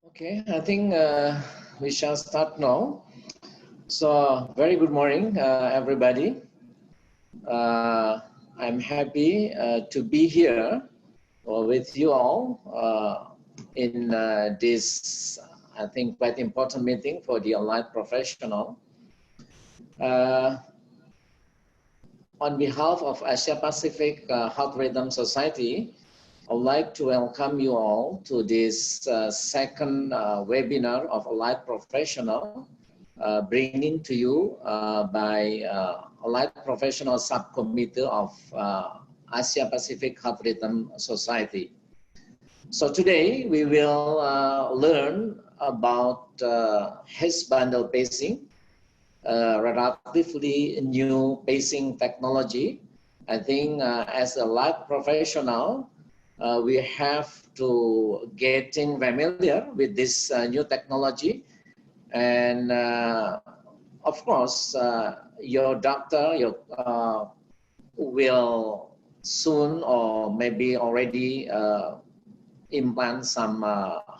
Okay, I think we shall start now. So, very good morning, everybody. I'm happy to be here with you all in this, I think, quite important meeting for the allied professional. On behalf of Asia Pacific Heart Rhythm Society, I would like to welcome you all to this second webinar of Allied Professional, bringing to you by Allied Professional Subcommittee of Asia Pacific Heart Rhythm Society. So today we will learn about His bundle pacing, relatively new pacing technology. I think as a Allied professional, we have to getting familiar with this new technology, and of course your doctor will soon or maybe already implant some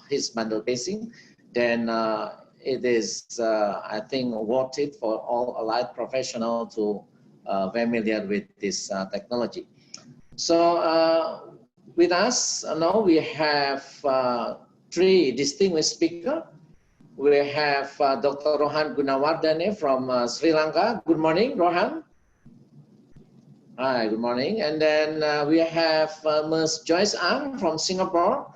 His bundle pacing. Then it is I think worth it for all allied professionals to familiar with this technology. So with us now we have three distinguished speakers. We have Dr. Rohan Gunawardane from Sri Lanka. Good morning, Rohan. Hi, good morning. And then we have Ms. Joyce Ang from Singapore.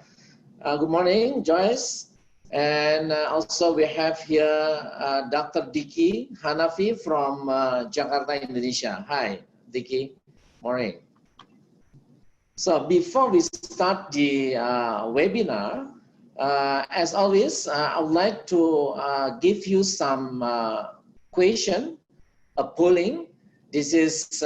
Good morning, Joyce. And also we have here Dr. Diki Hanafi from Jakarta, Indonesia. Hi, Diki. Morning. So before we start the webinar, as always, I would like to give you some question, a polling. This is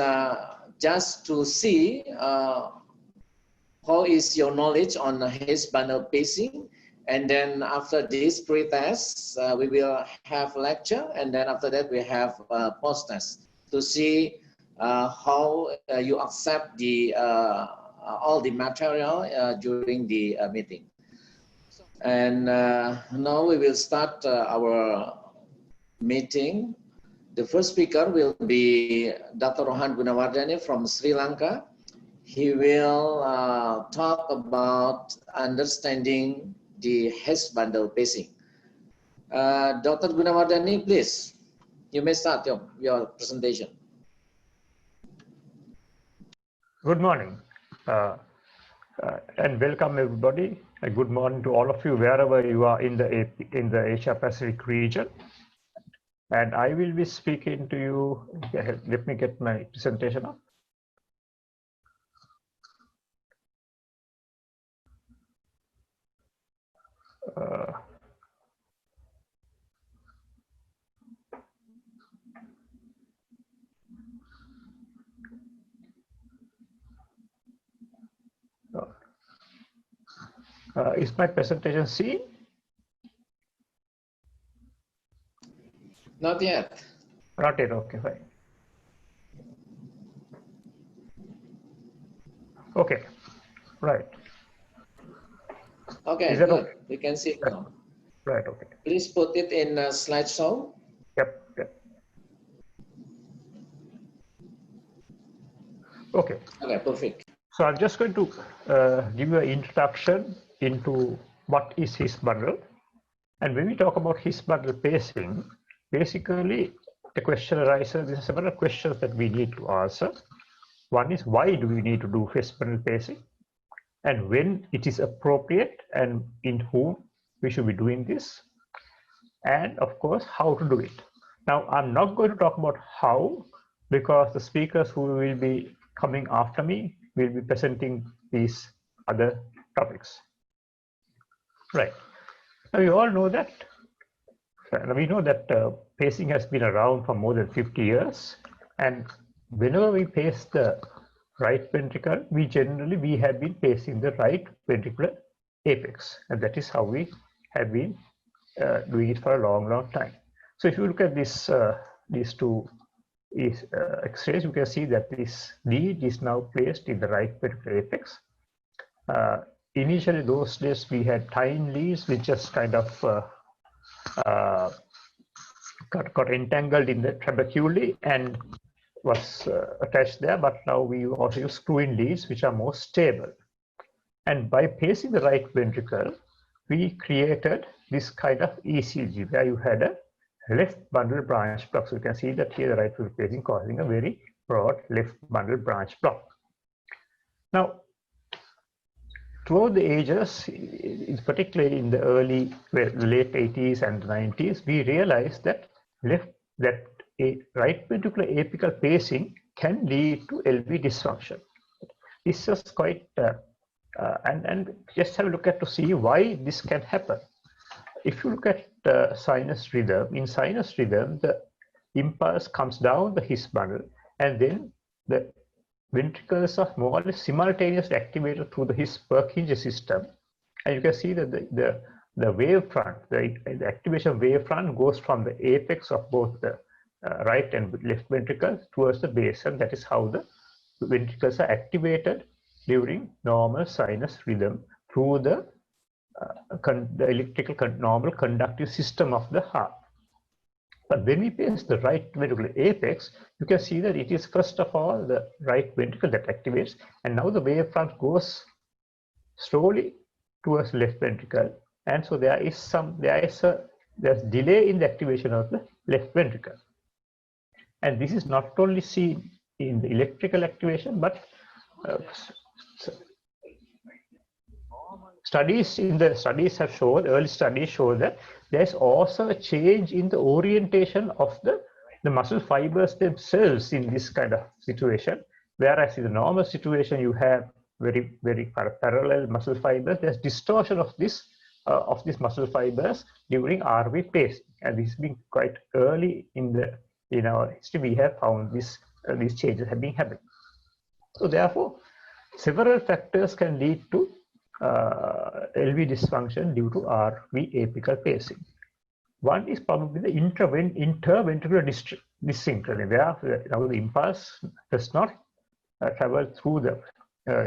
just to see how is your knowledge on His bundle pacing. And then after this pre-test, we will have lecture. And then after that, we have post-test to see how you accept the all the material during the meeting. And now we will start our meeting. The first speaker will be Dr. Rohan Gunawardane from Sri Lanka. He will talk about understanding the His bundle pacing. Dr. Gunawardane, please, you may start your presentation. Good morning and welcome everybody. Good morning to all of you wherever you are in the Asia Pacific region. And I will be speaking to you. Let me get my presentation up. Is my presentation seen? Not yet. Not yet, okay, fine. Okay, right. Okay, is that good. Okay? We can see it now. Right, okay. Please put it in a slideshow. Yep. Okay. Okay, perfect. So I'm just going to give you an introduction into what is His bundle. And when we talk about His bundle pacing, basically the question arises, there are several questions that we need to answer. One is, why do we need to do His bundle pacing? And when it is appropriate and in whom we should be doing this? And of course, how to do it. Now, I'm not going to talk about how, because the speakers who will be coming after me will be presenting these other topics. Right. Now, we all know that. We know that pacing has been around for more than 50 years. And whenever we pace the right ventricle, we have been pacing the right ventricular apex. And that is how we have been doing it for a long time. So if you look at this, these two X-rays, you can see that this lead is now placed in the right ventricular apex. initially those days we had tine leads which just kind of got entangled in the trabeculae and was attached there, but now we also use screw-in leads which are more stable. And by pacing the right ventricle, we created this kind of ECG where you had a left bundle branch block. So you can see that here the right ventricle pacing causing a very broad left bundle branch block. Now, throughout the ages, particularly in the late 80s and 90s, we realized that a right ventricular apical pacing can lead to LV dysfunction. This is quite and just have a look at to see why this can happen. If you look at sinus rhythm, in sinus rhythm, the impulse comes down the His bundle, and then the ventricles are more or less simultaneously activated through the His Purkinje system, and you can see that the wavefront, the activation wavefront goes from the apex of both the right and left ventricle towards the base, and that is how the ventricles are activated during normal sinus rhythm through the electrical normal conductive system of the heart. But when we pace the right ventricular apex, you can see that it is first of all the right ventricle that activates, and now the wavefront goes slowly towards the left ventricle, and so there's delay in the activation of the left ventricle. And this is not only seen in the electrical activation, but early studies show that there's also a change in the orientation of the muscle fibers themselves in this kind of situation. Whereas in the normal situation, you have very, very parallel muscle fibers. There's distortion of these muscle fibers during RV pacing, and this has been quite early in our history. We have found these changes have been happening. So therefore, several factors can lead to LV dysfunction due to RV apical pacing. One is probably the interventricular dyssynchrony, where now the impulse does not travel through the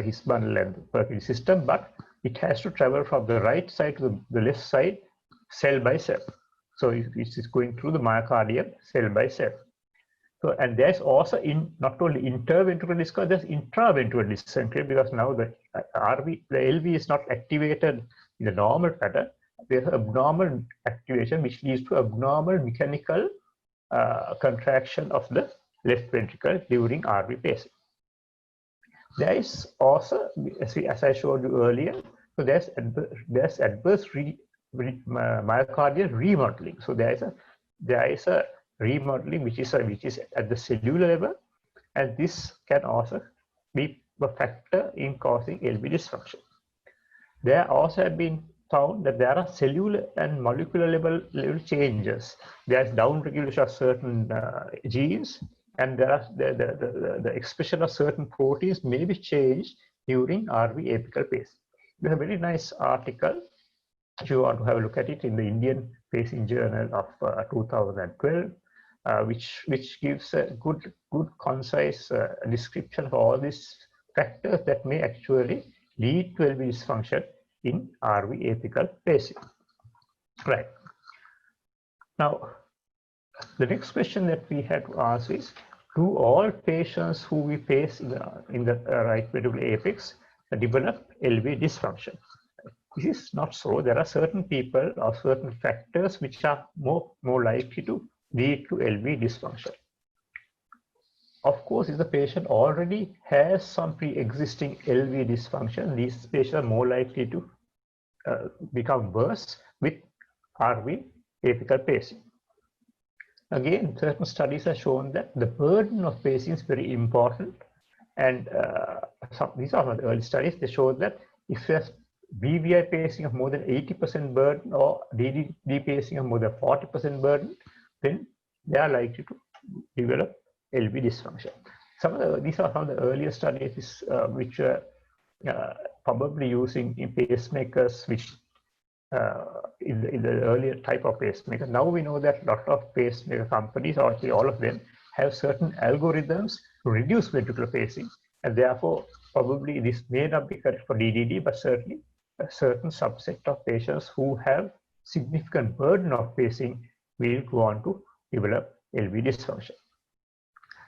His bundle and the Purkinje system, but it has to travel from the right side to the left side, cell by cell. So it is going through the myocardium cell by cell. So, and there's also not only interventricular dysfunction, there's intraventricular dyssynchrony, because now the LV is not activated in the normal pattern. There's abnormal activation which leads to abnormal mechanical contraction of the left ventricle during RV pacing. There is also, as I showed you earlier, so there's adverse myocardial remodeling. So there is a remodeling which is at the cellular level, and this can also be a factor in causing LV dysfunction. There also have been found that there are cellular and molecular level changes. There is downregulation of certain genes, and there are the expression of certain proteins may be changed during RV apical pacing. There's a very nice article, if you want to have a look at it, in the Indian Pacing Journal of 2012, which gives a good concise description of all these factors that may actually lead to LV dysfunction in RV apical pacing. Right. Now, the next question that we had to ask is, do all patients who we pace in the right ventricular apex develop LV dysfunction? This is not so. There are certain people or certain factors which are more likely to lead to LV dysfunction. Of course, if the patient already has some pre-existing LV dysfunction, these patients are more likely to become worse with RV apical pacing. Again, certain studies have shown that the burden of pacing is very important, and these are not early studies. They show that if you have BVI pacing of more than 80% burden or DDD pacing of more than 40% burden, then they are likely to develop LV dysfunction. These are some of the earlier studies which were probably using in pacemakers, which in the earlier type of pacemaker. Now we know that a lot of pacemaker companies, or actually all of them, have certain algorithms to reduce ventricular pacing, and therefore probably this may not be correct for DDD, but certainly a certain subset of patients who have significant burden of pacing will go on to develop LV dysfunction.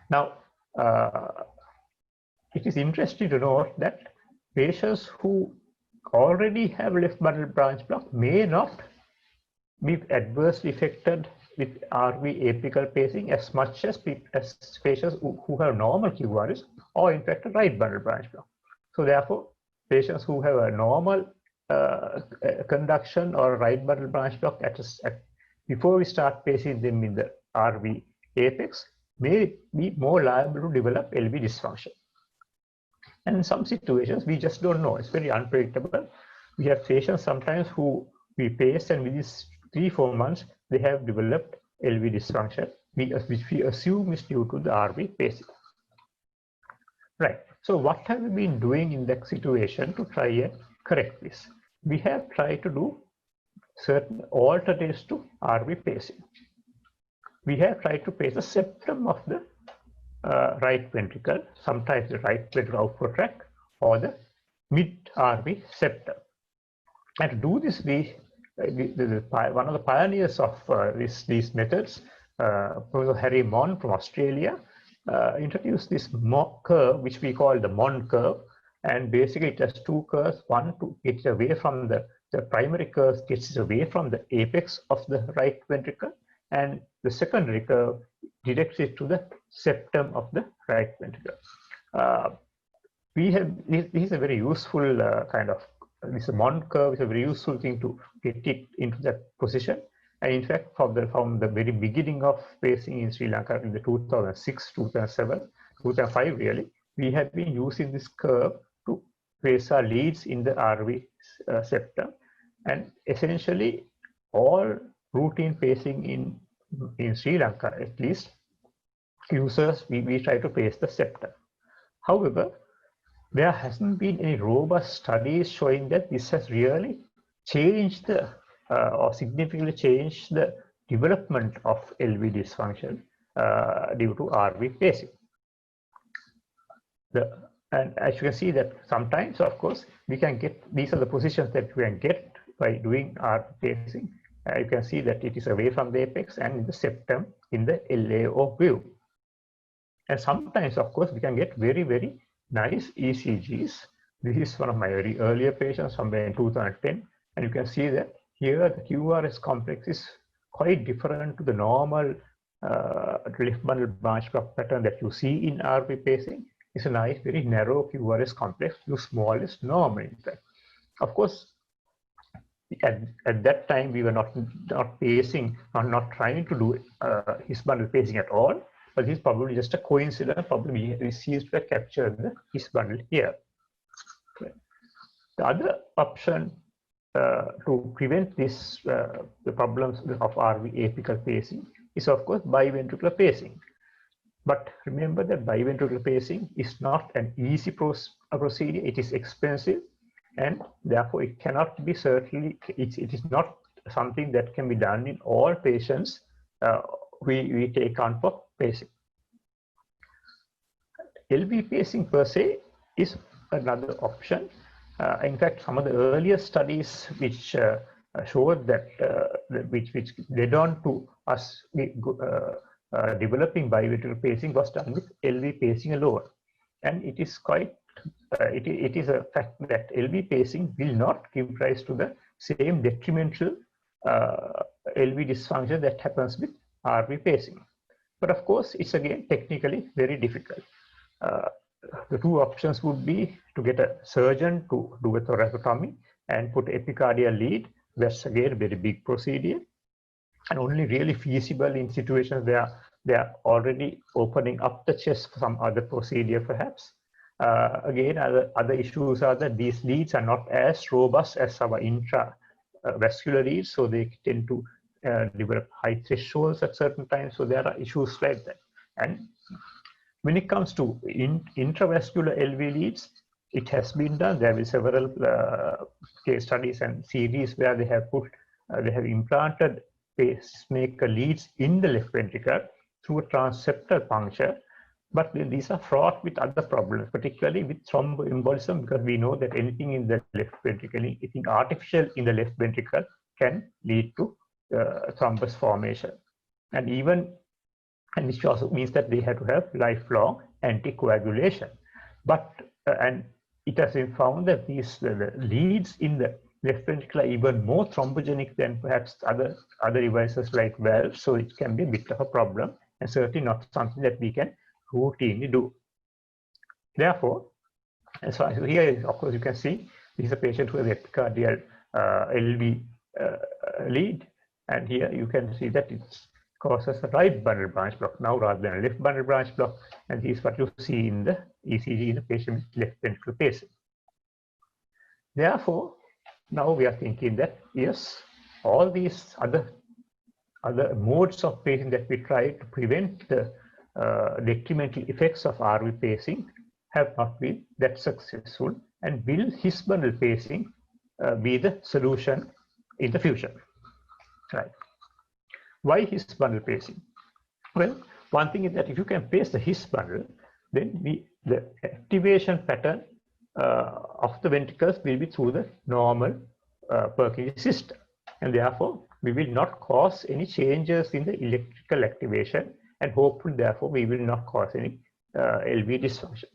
Now, it is interesting to note that patients who already have left bundle branch block may not be adversely affected with RV apical pacing as much as patients who have normal QRS or in fact a right bundle branch block. So therefore, patients who have a normal conduction or a right bundle branch block before we start pacing them in the RV apex may be more liable to develop LV dysfunction. And in some situations, we just don't know. It's very unpredictable. We have patients sometimes who we pace, and within 3-4 months, they have developed LV dysfunction, which we assume is due to the RV pacing. Right. So what have we been doing in that situation to try and correct this? We have tried to do certain alternatives to RV pacing. We have tried to pace the septum of the right ventricle, sometimes the right ventricle outflow tract or the mid-RV septum. And to do this, one of the pioneers of these methods, Professor Harry Mon from Australia, introduced this curve, which we call the Mon curve. And basically, it has two curves. One to get away from the primary curve, gets away from the apex of the right ventricle, and the secondary curve directs it to the septum of the right ventricle. This is a very useful this Mon curve is a very useful thing to get it into that position. And in fact, from the very beginning of pacing in Sri Lanka in the 2006, 2007, 2005 really, we have been using this curve to pace our leads in the RV septum. And essentially, all routine pacing in Sri Lanka, at least, users, we try to pace the septum. However, there hasn't been any robust studies showing that this has really changed or significantly changed the development of LV dysfunction due to RV pacing. And as you can see that sometimes, of course, we can get, these are the positions that we can get by doing RV pacing. You can see that it is away from the apex and in the septum in the LAO view. And sometimes, of course, we can get very, very nice ECGs. This is one of my very earlier patients somewhere in 2010. And you can see that here the QRS complex is quite different to the normal left bundle branch block pattern that you see in RV pacing. It's a nice, very narrow QRS complex, the smallest normal, in fact. Of course, at that time, we were not pacing, not trying to do his bundle pacing at all. But this is probably just a coincidence. Probably we seized to capture his bundle here. The other option to prevent this, the problems of RV apical pacing is, of course, biventricular pacing. But remember that biventricular pacing is not an easy procedure. It is expensive, and therefore it cannot be it is not something that can be done in all patients we take on for pacing. LV pacing per se is another option. In fact, some of the earlier studies which showed that which led on to us developing biventricular pacing was done with LV pacing alone, and it is quite it is a fact that LV pacing will not give rise to the same detrimental LV dysfunction that happens with RV pacing. But of course, it's again technically very difficult. The two options would be to get a surgeon to do a thoracotomy and put epicardial lead. That's again a very big procedure, and only really feasible in situations where they are already opening up the chest for some other procedure, perhaps. Again, other issues are that these leads are not as robust as our intravascular leads, so they tend to develop high thresholds at certain times. So there are issues like that. And when it comes to intravascular LV leads, it has been done. There have been several case studies and series where they have implanted pacemaker leads in the left ventricle through a transseptal puncture. But then these are fraught with other problems, particularly with thromboembolism, because we know that anything in the left ventricle, anything artificial in the left ventricle can lead to thrombus formation. And which also means that they have to have lifelong anticoagulation. But, and it has been found that these the leads in the left ventricle are even more thrombogenic than perhaps other devices like valves. So it can be a bit of a problem, and certainly not something that we can routinely do. Therefore, so here, of course, you can see this is a patient who has epicardial LV lead, and here you can see that it causes a right bundle branch block now rather than a left bundle branch block, and this is what you see in the ECG in the patient with left ventricular pacing. Therefore, now we are thinking that yes, all these other modes of pacing that we try to prevent the detrimental effects of RV pacing have not been that successful, and will his bundle pacing be the solution in the future? Right. Why his bundle pacing? Well, one thing is that if you can pace the his bundle, then the activation pattern of the ventricles will be through the normal Purkinje system, and therefore we will not cause any changes in the electrical activation, and hopefully therefore we will not cause any LV dysfunction.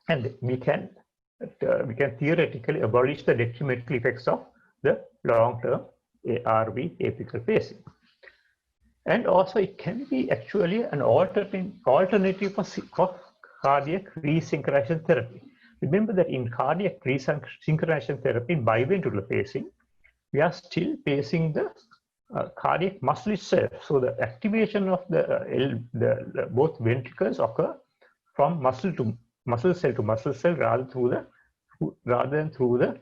And we can theoretically abolish the detrimental effects of the long-term RV apical pacing. And also it can be actually an alternative for cardiac resynchronization therapy. Remember that in cardiac resynchronization therapy, in biventricular pacing, we are still pacing the cardiac muscle itself. So the activation of the both ventricles occur from muscle cell to muscle cell rather than through the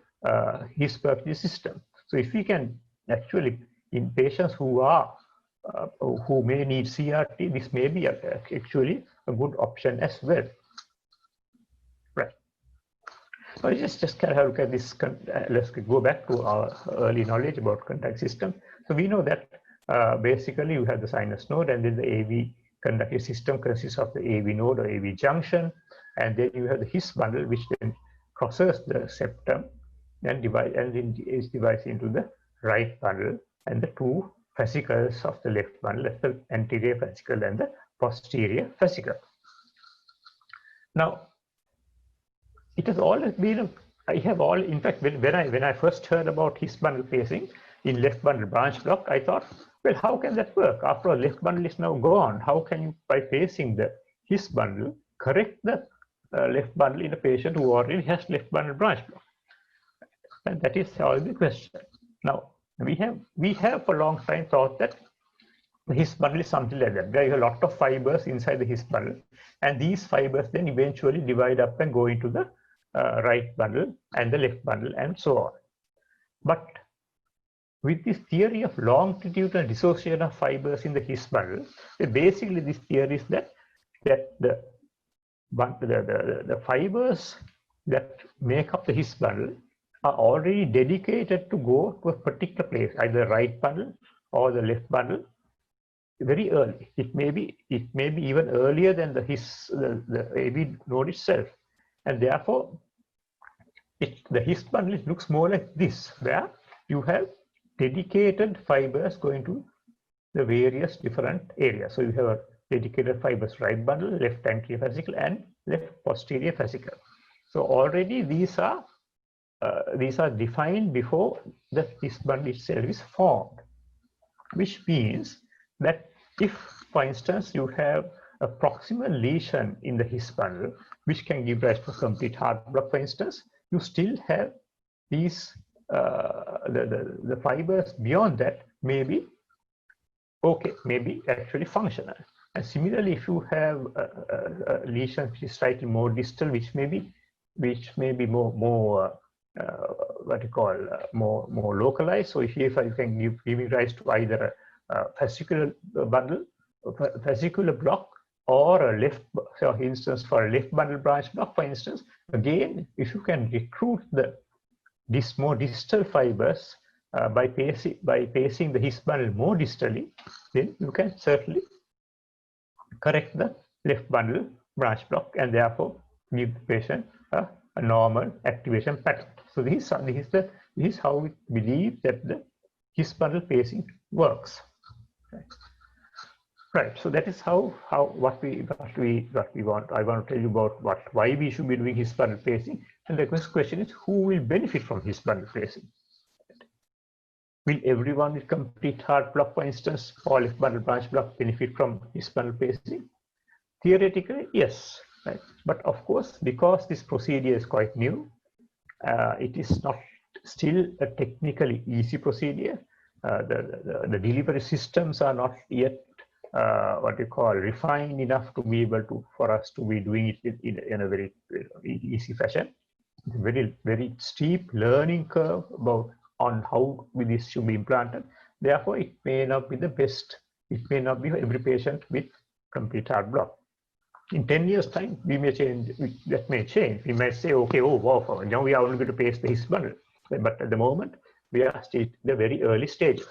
his Purkinje system. So if we can actually, in patients who may need CRT, this may be actually a good option as well. Right. So just kind of look at this. Let's go back to our early knowledge about conductive system. So we know that basically you have the sinus node, and then the AV conductive system consists of the AV node or AV junction, and then you have the his bundle, which then crosses the septum and then is divided into the right bundle and the two fascicles of the left bundle, the anterior fascicle and the posterior fascicle. Now, it has always been, in fact, when I first heard about his bundle pacing in left bundle branch block, I thought, well, how can that work? After all, left bundle is now gone. How can you, by pacing the his bundle, correct the left bundle in a patient who already has left bundle branch block? And that is always the question. Now, we have for a long time thought that the his bundle is something like that. There is a lot of fibers inside the his bundle, and these fibers then eventually divide up and go into the right bundle and the left bundle and so on. But with this theory of longitudinal dissociation of fibers in the his bundle, basically this theory is that the fibers that make up the his bundle are already dedicated to go to a particular place, either right bundle or the left bundle, very early. It may be even earlier than the AV node itself, and therefore the his bundle looks more like this, where you have dedicated fibers going to the various different areas. So you have a dedicated fibers right bundle, left anterior fascicle, and left posterior fascicle. So already these are defined before the his bundle itself is formed, which means that if, for instance, you have a proximal lesion in the his bundle, which can give rise to complete heart block, for instance, you still have these the fibers beyond that may be okay, maybe actually functional. And similarly, if you have a lesion which is slightly more distal, which may be more what you call more localized. So if you can give rise to either a fascicular bundle, fascicular block, or a left, for instance, for a left bundle branch block, for instance, again, if you can recruit these more distal fibers by pacing the his bundle more distally, then you can certainly correct the left bundle branch block, and therefore give the patient a normal activation pattern. So this is how we believe that the his bundle pacing works. Right. So that is what we want. I want to tell you about why we should be doing his bundle pacing, and the question is, who will benefit from his bundle pacing? Will everyone with complete heart block, for instance, or left bundle branch block, benefit from his bundle pacing? Theoretically, yes. Right. But of course, because this procedure is quite new, it is not still a technically easy procedure. The delivery systems are not yet what you call refined enough to be able to for us to be doing it in a very easy fashion. It's a very steep learning curve on how this should be implanted. Therefore, it may not be the best. It may not be for every patient with complete heart block. In 10 years' time, we may change. That may change. We may say, okay, oh wow, now we are only going to pace the his bundle. But at the moment, we are still in the very early stages.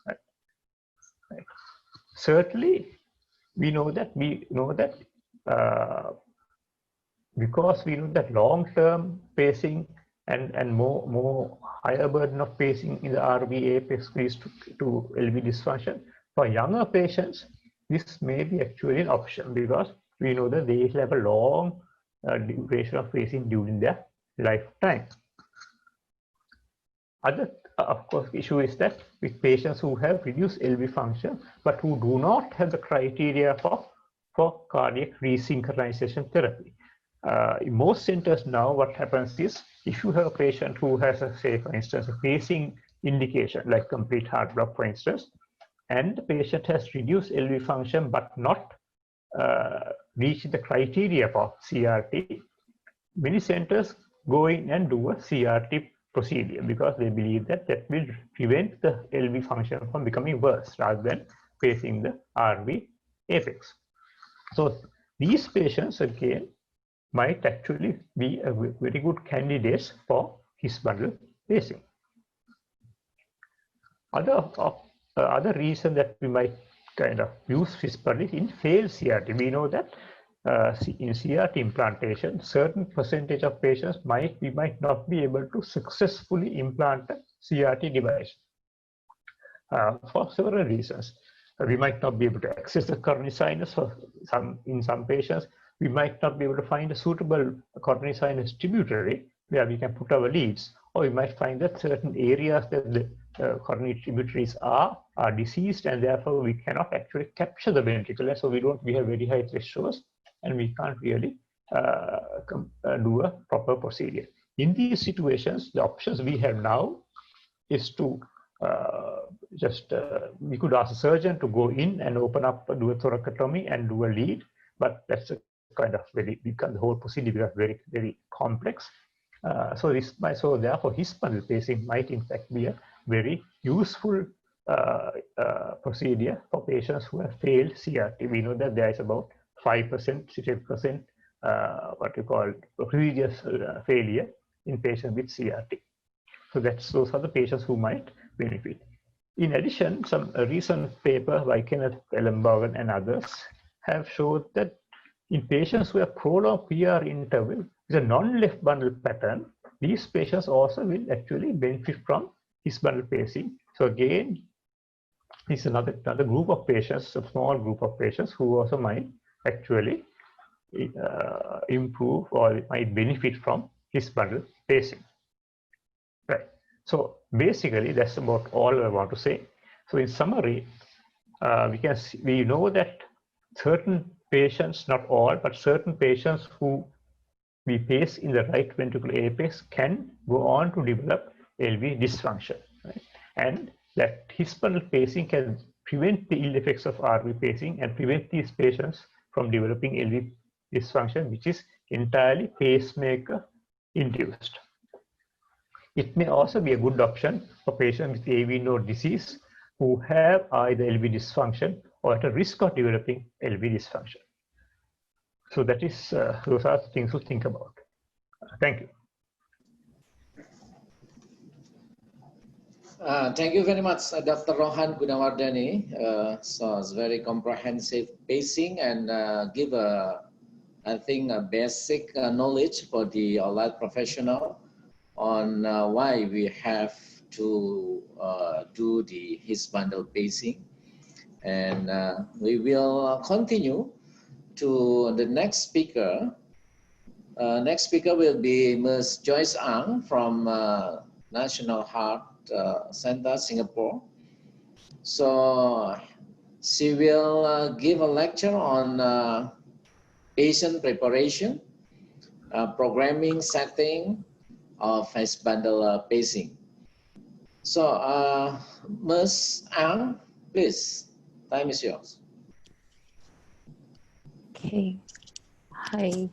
Right? Right. Certainly, we know that because we know that long-term pacing and more higher burden of pacing in the RV APHRS leads to LV dysfunction. For younger patients, this may be actually an option because we know that they have a long duration of pacing during their lifetime. Other, of course, issue is that with patients who have reduced LV function but who do not have the criteria for cardiac resynchronization therapy. In most centers now, what happens is if you have a patient who has, say, for instance, a pacing indication like complete heart block, for instance, and the patient has reduced LV function but not reached the criteria for CRT, many centers go in and do a CRT procedure because they believe that will prevent the LV function from becoming worse rather than pacing the RV apex. So these patients again might actually be a very good candidates for his bundle pacing. Other reason that we might kind of use his bundle in failed CRT. We know that in CRT implantation, certain percentage of patients we might not be able to successfully implant a CRT device for several reasons. We might not be able to access the coronary sinus in some patients. We might not be able to find a suitable coronary sinus tributary where we can put our leads, or we might find that certain areas that the coronary tributaries are diseased, and therefore we cannot actually capture the ventricle, and so we have very high thresholds, and we can't really do a proper procedure. In these situations, the options we have now is to we could ask a surgeon to go in and open up, do a thoracotomy and do a lead, but that's a kind of the whole procedure becomes very, very complex. So therefore his bundle pacing might in fact be a very useful procedure for patients who have failed CRT. We know that there is about 5%, 6% what you call previous failure in patients with CRT. So those are the patients who might benefit. In addition, some recent paper by Kenneth Ellenbogen and others have showed that in patients who have prolonged PR interval with a non-left bundle pattern, these patients also will actually benefit from his bundle pacing. So again, this is another group of patients, a small group of patients who also might actually improve or might benefit from his bundle pacing. Right. So basically, that's about all I want to say. So in summary, we know that certain patients, not all, but certain patients who we pace in the right ventricular apex can go on to develop LV dysfunction, right? And that his bundle pacing can prevent the ill effects of RV pacing and prevent these patients from developing LV dysfunction, which is entirely pacemaker induced. It may also be a good option for patients with AV node disease who have either LV dysfunction or at a risk of developing LV dysfunction. So that is, those are things to think about. Thank you. Thank you very much, Dr. Rohan Gunawardani. So it's very comprehensive pacing and give I think a basic knowledge for the allied professional on why we have to do the HIS bundle pacing. And we will continue to the next speaker. Next speaker will be Ms. Joyce Ang from National Heart Center, Singapore. So she will give a lecture on patient preparation, programming, setting of HIS bundle pacing. So Ms. Ang, please, time is yours. Okay. Hi.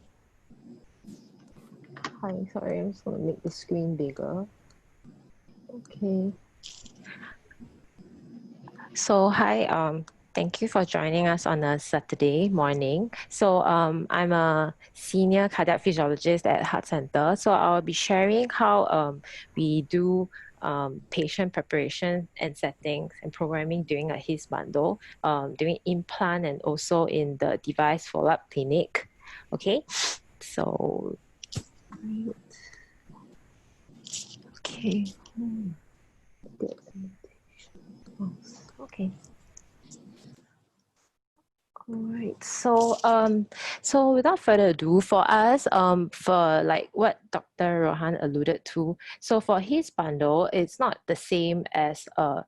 Hi, sorry, I'm just going to make the screen bigger. Okay. So hi, thank you for joining us on a Saturday morning. So I'm a senior cardiac physiologist at Heart Center. So I'll be sharing how we do patient preparation and settings and programming during a HIS bundle, during implant and also in the device follow-up clinic. Okay, so okay. Okay. All right. So without further ado, for us, for like what Dr. Rohan alluded to, so for HIS bundle, it's not the same as a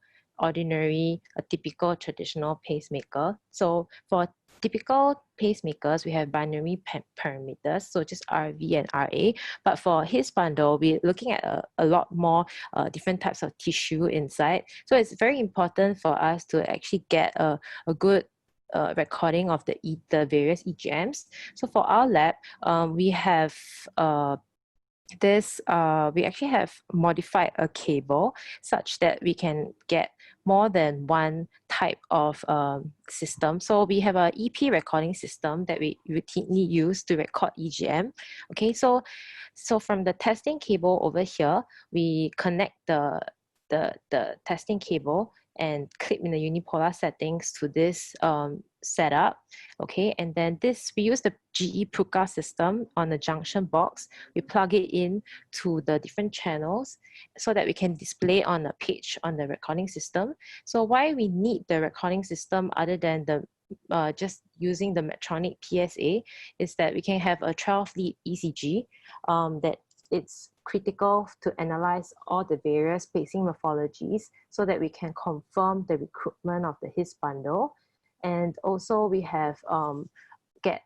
typical traditional pacemaker. So for typical pacemakers, we have binary parameters, so just RV and RA. But for HIS bundle, we're looking at a lot more different types of tissue inside. So it's very important for us to actually get a good recording of the various EGMs. So for our lab, we have we actually have modified a cable such that we can get more than one type of system. So we have a EP recording system that we routinely use to record EGM. Okay, so from the testing cable over here, we connect the testing cable and clip in the unipolar settings to this setup. Okay, and then we use the GE Pruka system on the junction box. We plug it in to the different channels so that we can display on a page on the recording system. So why we need the recording system other than the just using the Medtronic PSA is that we can have a 12-lead ECG that it's critical to analyze all the various pacing morphologies so that we can confirm the recruitment of the HIS bundle. And also we have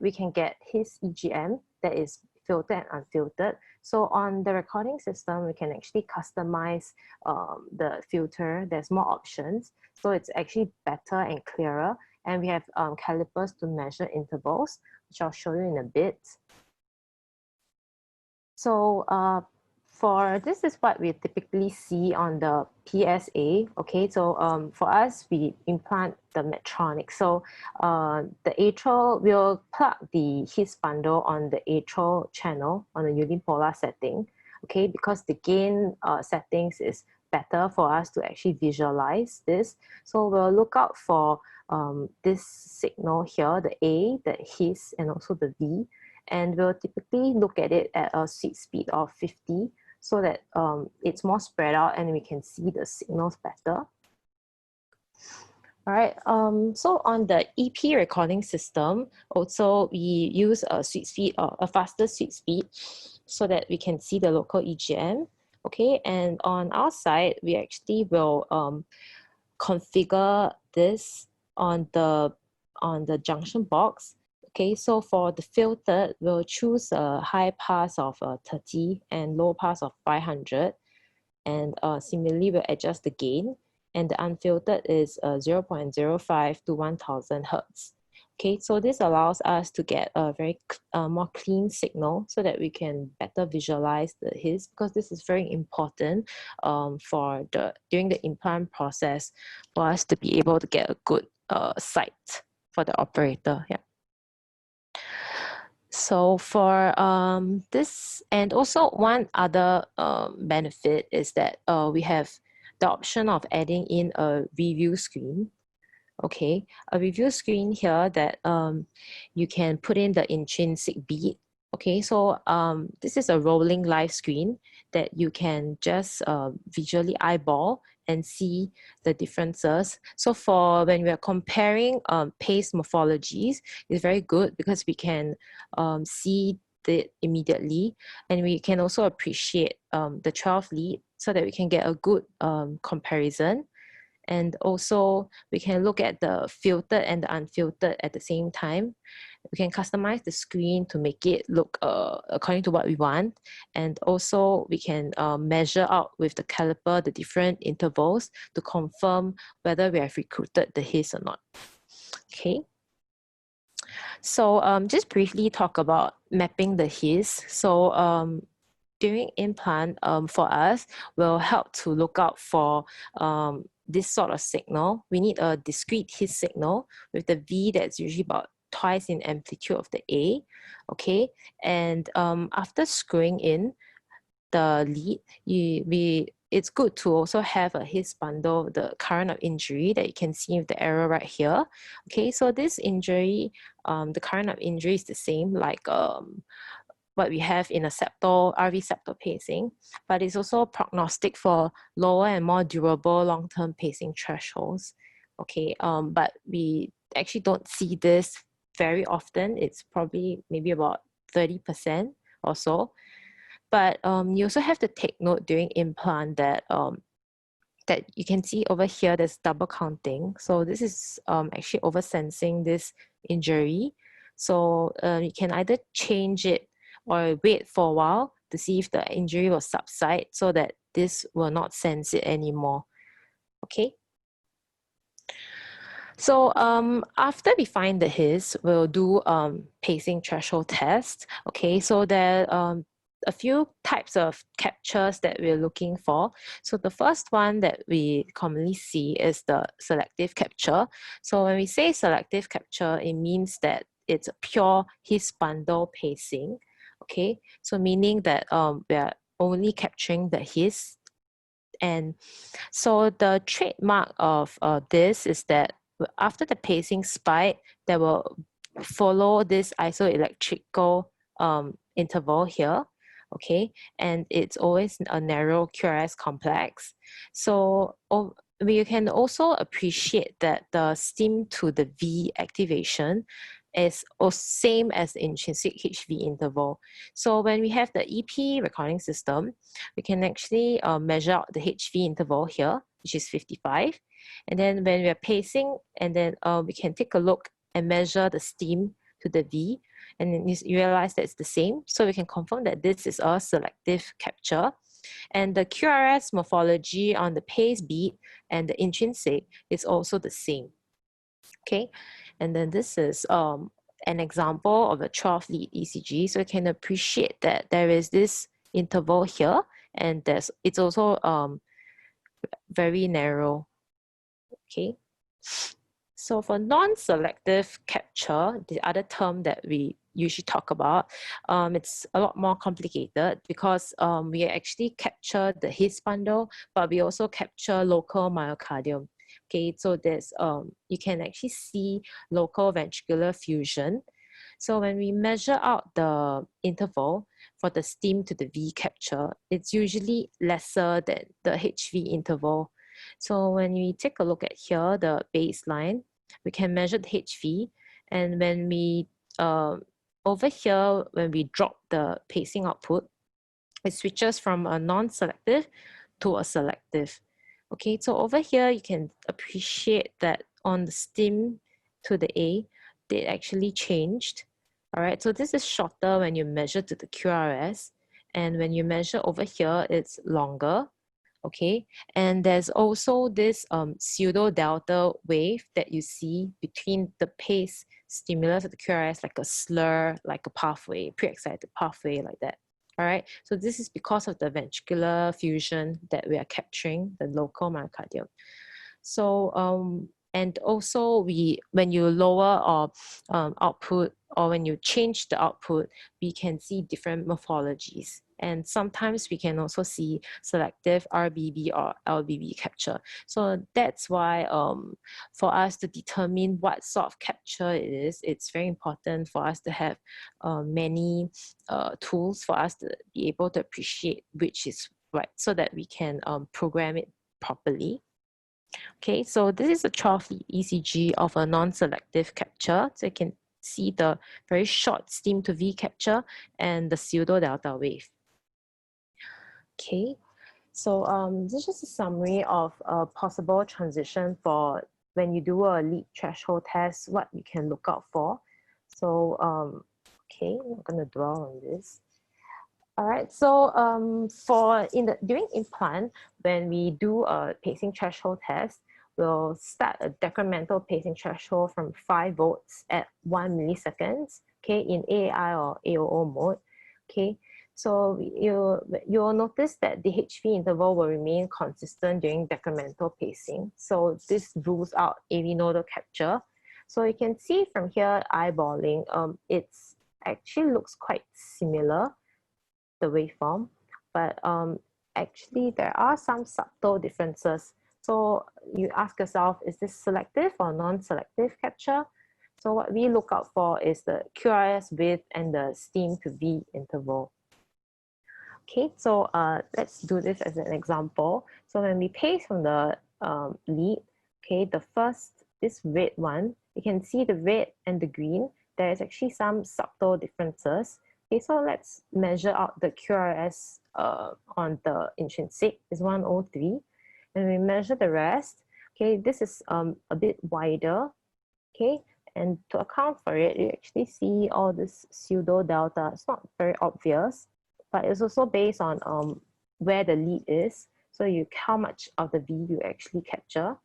we can get HIS EGM that is filtered and unfiltered. So on the recording system, we can actually customize the filter. There's more options. So it's actually better and clearer. And we have calipers to measure intervals, which I'll show you in a bit. So this is what we typically see on the PSA. Okay, so for us, we implant the Medtronic. So the atrial, we'll plug the HIS bundle on the atrial channel on the unipolar setting. Okay, because the gain settings is better for us to actually visualize this. So we'll look out for this signal here, the A, the HIS, and also the V. And we'll typically look at it at a sweet speed of 50 so that it's more spread out and we can see the signals better. All right, so on the EP recording system, also we use a sweet speed or a faster sweet speed so that we can see the local EGM. Okay, and on our side, we actually will configure this on the junction box. Okay, so for the filtered, we'll choose a high pass of 30 and low pass of 500. And similarly, we'll adjust the gain. And the unfiltered is 0.05 to 1000 Hertz. Okay, so this allows us to get a very more clean signal so that we can better visualize the HIS, because this is very important during the implant process for us to be able to get a good sight for the operator. Yeah. So for this, and also one other benefit is that we have the option of adding in a review screen. Okay, a review screen here that you can put in the intrinsic beat. Okay, so this is a rolling live screen that you can just visually eyeball and see the differences. So for when we are comparing paste morphologies, it's very good because we can see it immediately, and we can also appreciate the 12 lead so that we can get a good comparison. And also we can look at the filtered and the unfiltered at the same time. We can customize the screen to make it look according to what we want. And also we can measure out with the caliper the different intervals to confirm whether we have recruited the his or not. Okay. So just briefly talk about mapping the his. So during implant, for us, will help to look out for this sort of signal. We need a discrete his signal with the V that's usually about twice in amplitude of the A, okay? And after screwing in the lead, it's good to also have a his bundle, the current of injury that you can see with the arrow right here. Okay, so this injury, the current of injury is the same like what we have in a septal, RV septal pacing, but it's also prognostic for lower and more durable long-term pacing thresholds. Okay, but we actually don't see this very often. It's probably maybe about 30% or so. But you also have to take note during implant that that you can see over here, there's double counting. So this is actually oversensing this injury. So you can either change it or wait for a while to see if the injury will subside so that this will not sense it anymore. Okay. So after we find the his, we'll do pacing threshold test. Okay, so there a few types of captures that we're looking for. So the first one that we commonly see is the selective capture. So when we say selective capture, it means that it's a pure his bundle pacing. Okay, so meaning that we are only capturing the his. And so the trademark of this is that after the pacing spike, that will follow this isoelectrical interval here, okay? And it's always a narrow QRS complex. So we can also appreciate that the stim to the V activation is same as the intrinsic HV interval. So when we have the EP recording system, we can actually measure out the HV interval here, which is 55. And then when we're pacing, and then we can take a look and measure the stim to the V, and then you realize that it's the same. So we can confirm that this is a selective capture. And the QRS morphology on the pace beat and the intrinsic is also the same. Okay, and then this is an example of a 12 lead ECG. So you can appreciate that there is this interval here, and it's also very narrow. Okay, so for non-selective capture, the other term that we usually talk about, it's a lot more complicated because we actually capture the his bundle, but we also capture local myocardium. Okay, so there's you can actually see local ventricular fusion. So when we measure out the interval for the stim to the V capture, it's usually lesser than the HV interval. So when we take a look at here, the baseline, we can measure the HV, and when we over here, when we drop the pacing output, it switches from a non-selective to a selective. Okay, so over here, you can appreciate that on the stim to the A, they actually changed. All right, so this is shorter when you measure to the QRS, and when you measure over here, it's longer. Okay, and there's also this pseudo delta wave that you see between the pace stimulus of the QRS, like a slur, like a pathway, pre-excited pathway like that. All right, so this is because of the ventricular fusion that we are capturing, the local myocardium. So And also when you lower or output, or when you change the output, we can see different morphologies. And sometimes we can also see selective RBB or LBB capture. So that's why for us to determine what sort of capture it is, it's very important for us to have many tools for us to be able to appreciate which is right, so that we can program it properly. Okay, so this is a 12-lead ECG of a non-selective capture. So you can see the very short steam to V capture and the pseudo delta wave. Okay, so this is just a summary of a possible transition for when you do a lead threshold test, what you can look out for. So, okay, I'm not gonna dwell on this. All right, so during implant, when we do a pacing threshold test, we'll start a decremental pacing threshold from 5 volts at 1 milliseconds, okay, in AAI or AOO mode, okay. So you'll notice that the HV interval will remain consistent during decremental pacing. So this rules out AV nodal capture. So you can see from here, eyeballing, it's actually looks quite similar, the waveform, but actually there are some subtle differences. So you ask yourself, is this selective or non-selective capture? So what we look out for is the QRS width and the steam to V interval. Okay, so let's do this as an example. So when we pace from the lead, okay, this red one, you can see the red and the green, there is actually some subtle differences. Okay, so let's measure out the QRS on the intrinsic is 103, and we measure the rest. Okay, this is a bit wider. Okay, and to account for it, you actually see all this pseudo delta. It's not very obvious, but it's also based on where the lead is. So how much of the V you actually capture.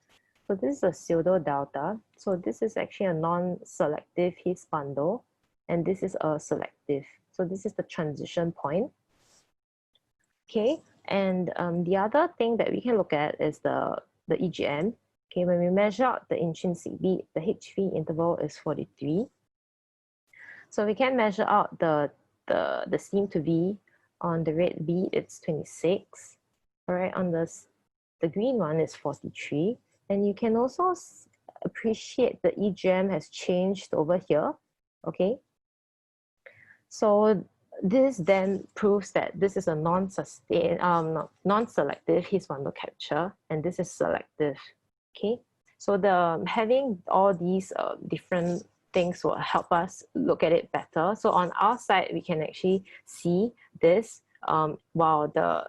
So this is a pseudo delta. So this is actually a non-selective His bundle, and this is a selective. So this is the transition point. Okay, and the other thing that we can look at is the EGM. Okay, when we measure out the intrinsic beat, the HV interval is 43. So we can measure out the steam to V. On the red beat, it's 26. All right, on the green one is 43. And you can also appreciate the EGM has changed over here. Okay, so this then proves that this is a non-selective His bundle capture, and this is selective. Okay, so having all these different things will help us look at it better. So on our side, we can actually see this, while the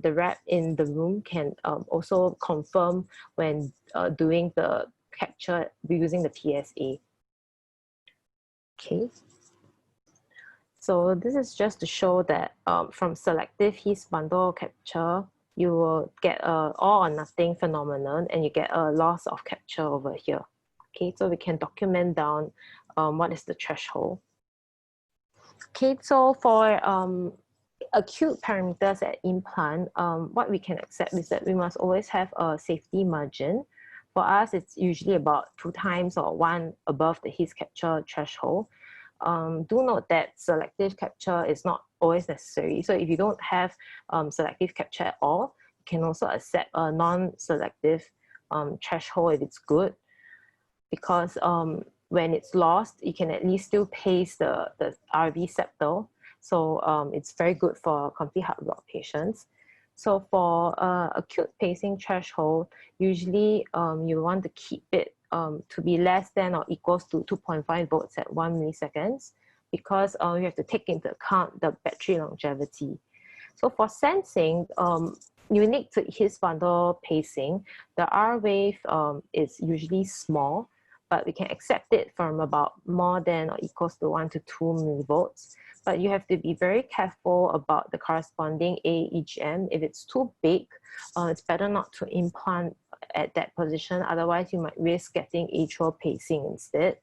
rep in the room can also confirm when doing the capture using the PSA. Okay. So this is just to show that from selective His bundle capture, you will get a all or nothing phenomenon, and you get a loss of capture over here. Okay, so we can document down what is the threshold. Okay, so for acute parameters at implant, what we can accept is that we must always have a safety margin. For us, it's usually about 2 times or 1 above the His capture threshold. Do note that selective capture is not always necessary. So if you don't have selective capture at all, you can also accept a non-selective threshold if it's good, because when it's lost, you can at least still pace the RV septal. So it's very good for complete heart block patients. So for acute pacing threshold, usually you want to keep it to be less than or equals to 2.5 volts at 1 milliseconds, because you have to take into account the battery longevity. So for sensing, unique to His bundle pacing, the R wave is usually small, but we can accept it from about more than or equals to 1 to 2 millivolts. But you have to be very careful about the corresponding AEGM. If it's too big, it's better not to implant at that position. Otherwise, you might risk getting atrial pacing instead.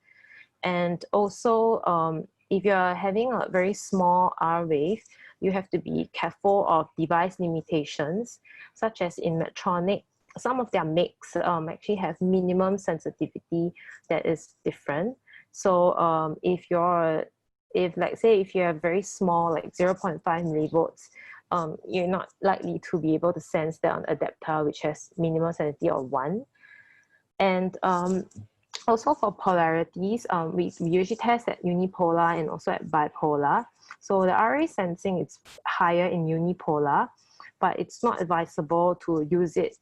And also, if you're having a very small R wave, you have to be careful of device limitations, such as in Medtronic some of their mix actually have minimum sensitivity that is different. So if let's say if you have very small, like 0.5 millivolts, you're not likely to be able to sense that on adapter, which has minimal sensitivity of 1. And also for polarities, we usually test at unipolar and also at bipolar. So the RA sensing is higher in unipolar, but it's not advisable to use it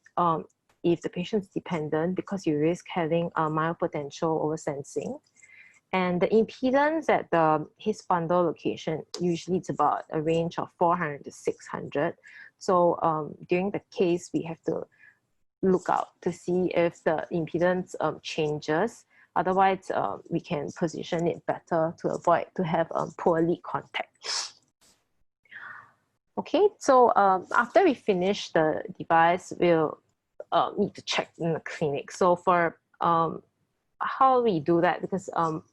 if the patient is dependent, because you risk having a myopotential oversensing. And the impedance at the His bundle location, usually it's about a range of 400 to 600. So during the case, we have to look out to see if the impedance changes. Otherwise, we can position it better to avoid to have poor lead contact. Okay, so after we finish the device, we'll need to check in the clinic. So for how we do that, because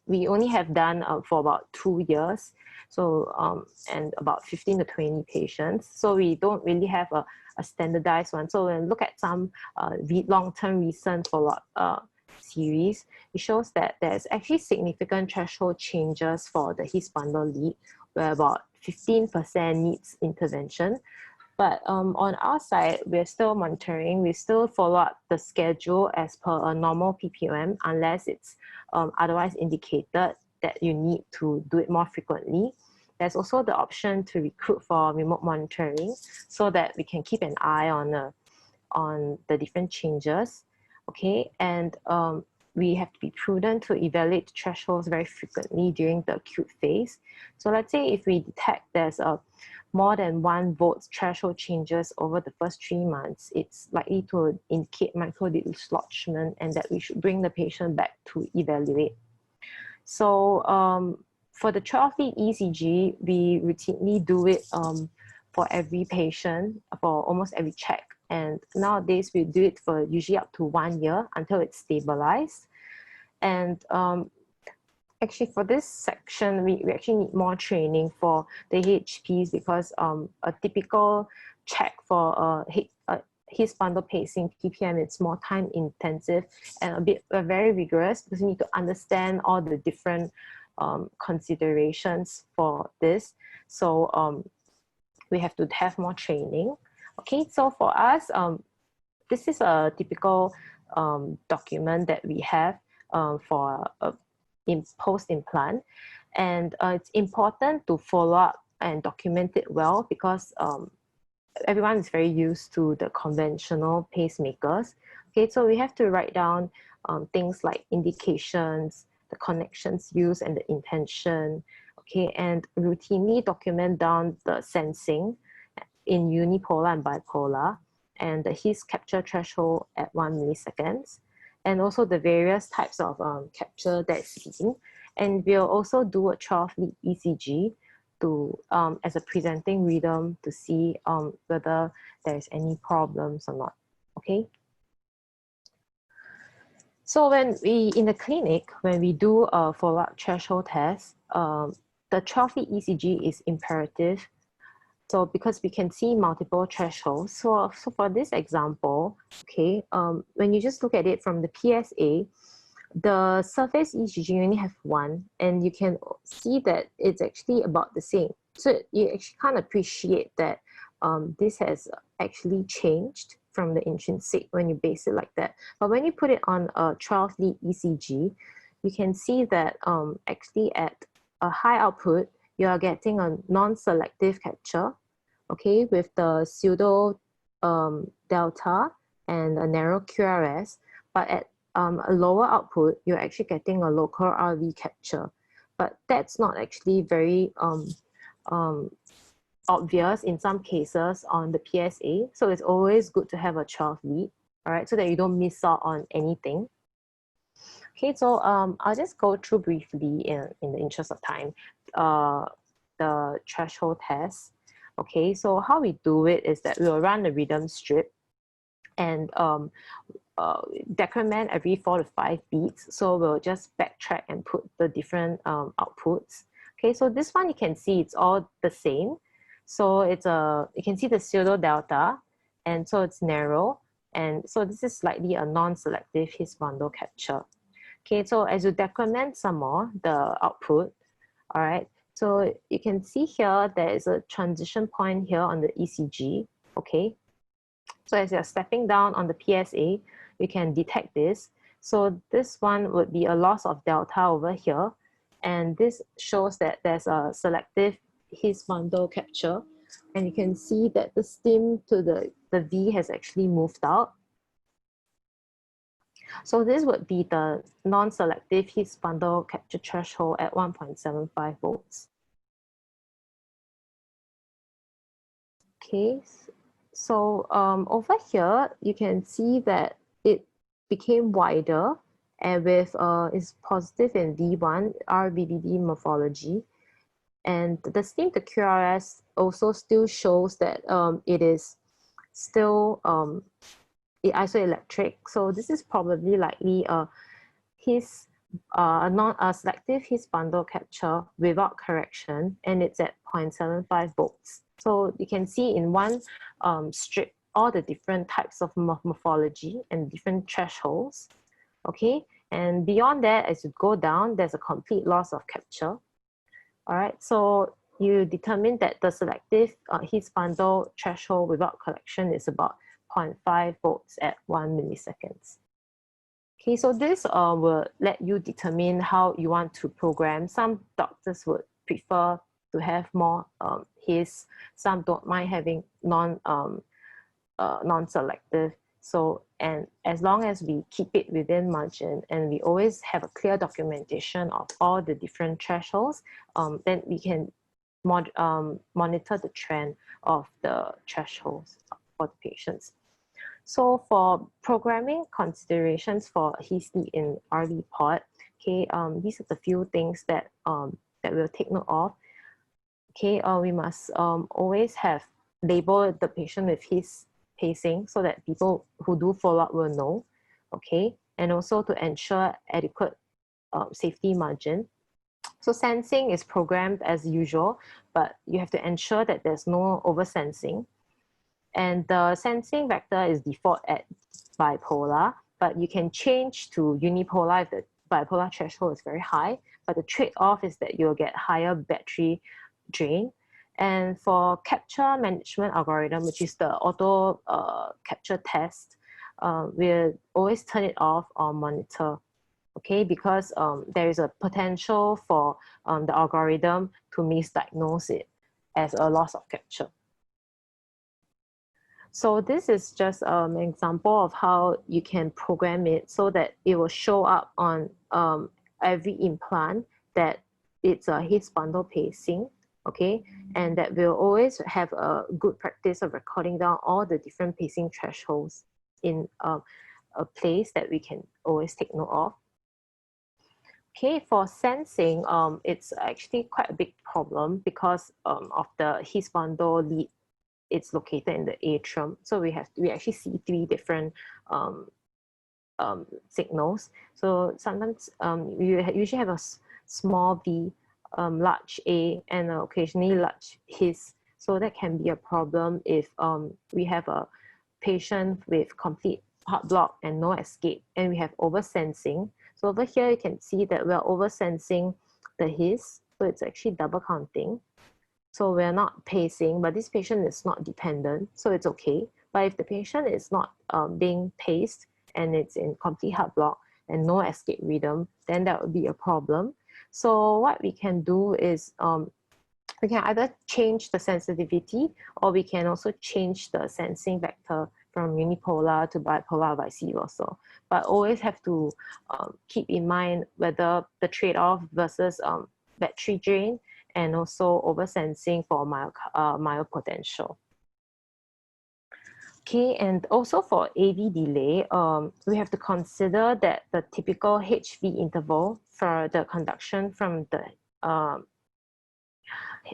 we only have done for about 2 years, so and about 15 to 20 patients, so we don't really have a standardized one. So when we look at some long-term recent follow-up series, it shows that there's actually significant threshold changes for the His bundle lead, where about 15% needs intervention. But on our side, we're still monitoring. We still follow up the schedule as per a normal PPOM, unless it's otherwise indicated that you need to do it more frequently. There's also the option to recruit for remote monitoring, so that we can keep an eye on the different changes. Okay, and we have to be prudent to evaluate thresholds very frequently during the acute phase. So let's say if we detect there's a more than 1 volt threshold changes over the first 3 months, it's likely to indicate microdislodgement and that we should bring the patient back to evaluate. So for the 12-lead ECG, we routinely do it for every patient, for almost every check. And nowadays we do it for usually up to 1 year until it's stabilized. And actually for this section, we actually need more training for the HPs, because a typical check for His bundle pacing PPM, it's more time intensive and very rigorous, because you need to understand all the different considerations for this. So we have to have more training. Okay, so for us, this is a typical document that we have for in post-implant, and it's important to follow up and document it well, because everyone is very used to the conventional pacemakers. Okay, so we have to write down things like indications, the connections used, and the intention. Okay, and routinely document down the sensing in unipolar and bipolar, and the His capture threshold at 1 milliseconds, and also the various types of capture that's seen. And we'll also do a 12-lead ECG to as a presenting rhythm to see whether there's any problems or not. Okay. So when we in the clinic, when we do a follow-up threshold test, the 12-lead ECG is imperative. So because we can see multiple thresholds. So for this example, okay, when you just look at it from the PSA, the surface ECG only have 1, and you can see that it's actually about the same. So you actually can't appreciate that this has actually changed from the intrinsic when you base it like that. But when you put it on a 12-lead ECG, you can see that actually at a high output, you are getting a non-selective capture, okay, with the pseudo delta and a narrow QRS, but at a lower output, you're actually getting a local RV capture. But that's not actually very obvious in some cases on the PSA, so it's always good to have a 12-lead, all right, so that you don't miss out on anything. Okay, so I'll just go through briefly in the interest of time, the threshold test. Okay, so how we do it is that we'll run the rhythm strip and decrement every 4 to 5 beats. So we'll just backtrack and put the different outputs. Okay, so this one you can see it's all the same. So it's you can see the pseudo delta, and so it's narrow. And so this is slightly a non-selective His bundle capture. Okay, so as you decrement some more the output, all right, so you can see here there is a transition point here on the ECG, okay? So as you're stepping down on the PSA, you can detect this. So this one would be a loss of delta over here, and this shows that there's a selective His bundle capture, and you can see that the stim to the V has actually moved out. So this would be the non-selective His bundle capture threshold at 1.75 volts. Okay, so over here, you can see that it became wider and with is positive in V1 RBBD morphology. And the stim to QRS also still shows that it is still isoelectric. So this is probably likely selective His bundle capture without correction, and it's at 0.75 volts. So you can see in one strip all the different types of morphology and different thresholds. Okay, and beyond that, as you go down, there's a complete loss of capture. All right, so you determine that the selective His bundle threshold without correction is about 0.5 volts at 1 milliseconds. Okay, so this will let you determine how you want to program. Some doctors would prefer to have more His, some don't mind having non-selective. So, and as long as we keep it within margin and we always have a clear documentation of all the different thresholds, then we can monitor the trend of the thresholds for the patients. So for programming considerations for His lead in RV port, okay, these are the few things that that we'll take note of. Okay, we must always have labeled the patient with His pacing so that people who do follow up will know. Okay, and also to ensure adequate safety margin. So sensing is programmed as usual, but you have to ensure that there's no oversensing. And the sensing vector is default at bipolar, but you can change to unipolar if the bipolar threshold is very high. But the trade-off is that you'll get higher battery drain. And for capture management algorithm, which is the auto capture test, we'll always turn it off or monitor. Okay, because there is a potential for the algorithm to misdiagnose it as a loss of capture. So this is just an example of how you can program it so that it will show up on every implant that it's a His bundle pacing, okay? And that will always have a good practice of recording down all the different pacing thresholds in a place that we can always take note of. Okay, for sensing, it's actually quite a big problem because of the His bundle lead. It's located in the atrium, so we actually see three different signals. So sometimes you usually have a small V, large A, and occasionally large His. So that can be a problem if we have a patient with complete heart block and no escape, and we have oversensing. So over here you can see that we're oversensing the His, so it's actually double counting. So we're not pacing, but this patient is not dependent, so it's okay. But if the patient is not being paced and it's in complete heart block and no escape rhythm, then that would be a problem. So what we can do is we can either change the sensitivity, or we can also change the sensing vector from unipolar to bipolar, vice versa. But always have to keep in mind whether the trade-off versus battery drain and also oversensing for mild potential. Okay, and also for AV delay, we have to consider that the typical HV interval for the conduction from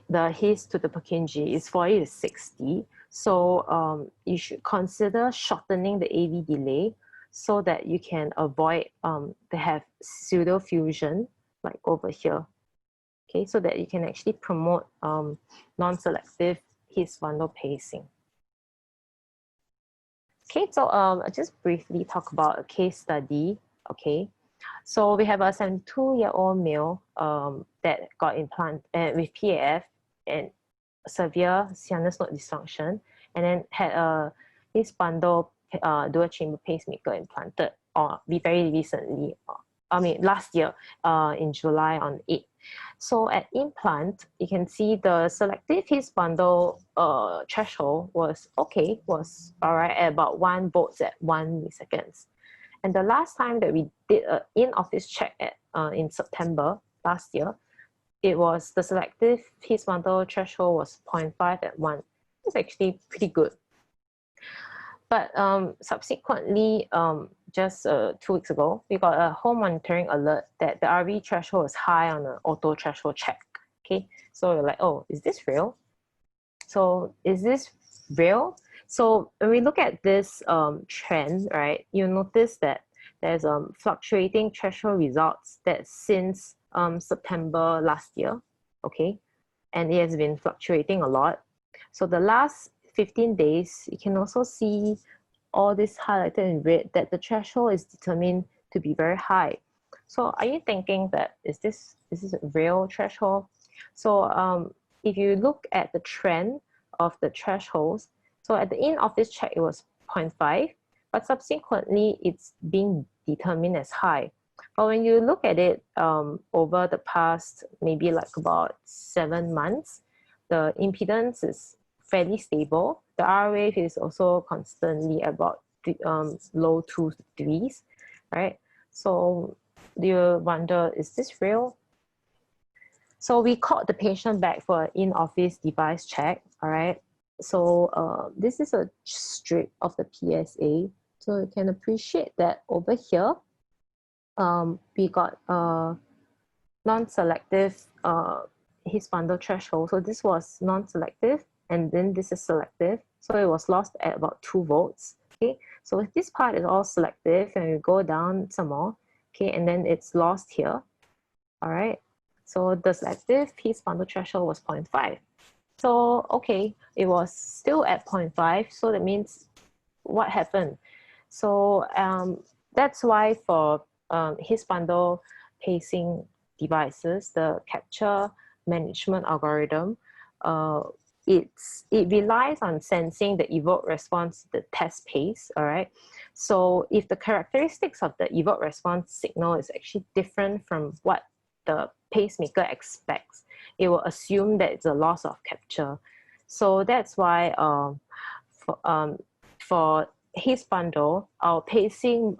the His to the Purkinje is 40 to 60. So you should consider shortening the AV delay so that you can avoid to have pseudo fusion like over here. Okay, so that you can actually promote non-selective His bundle pacing. Okay, so I'll just briefly talk about a case study. Okay, so we have a 72-year-old male that got implant with PAF and severe sinus node dysfunction, and then had a his bundle dual chamber pacemaker implanted very recently. I mean last year in July on 8th. So at implant, you can see the selective his bundle threshold was okay, was all right at about 1 volts at 1 milliseconds. And the last time that we did an in-office check at in September last year, it was the selective his bundle threshold was 0.5 at 1. It's actually pretty good. But subsequently, just 2 weeks ago, we got a home monitoring alert that the RV threshold was high on an auto threshold check. Okay, so we're like, oh, is this real? So is this real? So when we look at this trend, right, you notice that there's fluctuating threshold results that since September last year, okay, and it has been fluctuating a lot. So the last 15 days, you can also see all this highlighted in red that the threshold is determined to be very high. So are you thinking that is this a real threshold? So if you look at the trend of the thresholds, so at the in-office check it was 0.5, but subsequently it's being determined as high. But when you look at it over the past maybe like about 7 months, the impedance is fairly stable. The R wave is also constantly about low 2 degrees, right? So do you wonder, is this real? So we called the patient back for an in-office device check, all right? So this is a strip of the PSA. So you can appreciate that over here, we got non-selective his bundle threshold. So this was non-selective, and then this is selective. So it was lost at about 2 volts. Okay, so if this part is all selective, and we go down some more, okay, and then it's lost here. All right. So the selective his bundle threshold was 0.5. So okay, it was still at 0.5. So that means what happened? So that's why for his bundle pacing devices, the capture management algorithm, it relies on sensing the evoked response to the test pace, all right? So if the characteristics of the evoked response signal is actually different from what the pacemaker expects, it will assume that it's a loss of capture. So that's why for his bundle, our pacing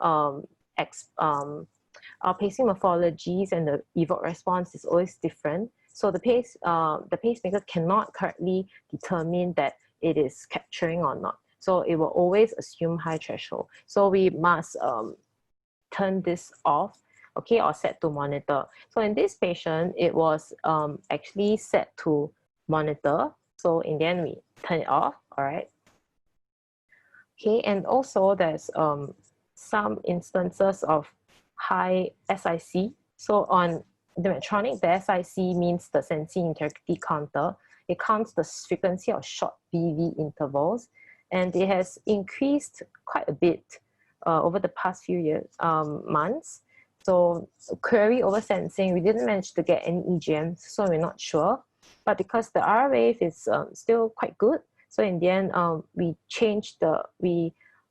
morphologies and the evoked response is always different. So the pacemaker cannot correctly determine that it is capturing or not. So it will always assume high threshold. So we must turn this off, okay, or set to monitor. So in this patient, it was actually set to monitor. So in the end, we turn it off, all right. Okay, and also there's some instances of high SIC. So on the Medtronic, the SIC means the sensing integrity counter. It counts the frequency of short BV intervals, and it has increased quite a bit over the past few months. So query over sensing, we didn't manage to get any EGMs, so we're not sure. But because the R wave is still quite good, so in the end, we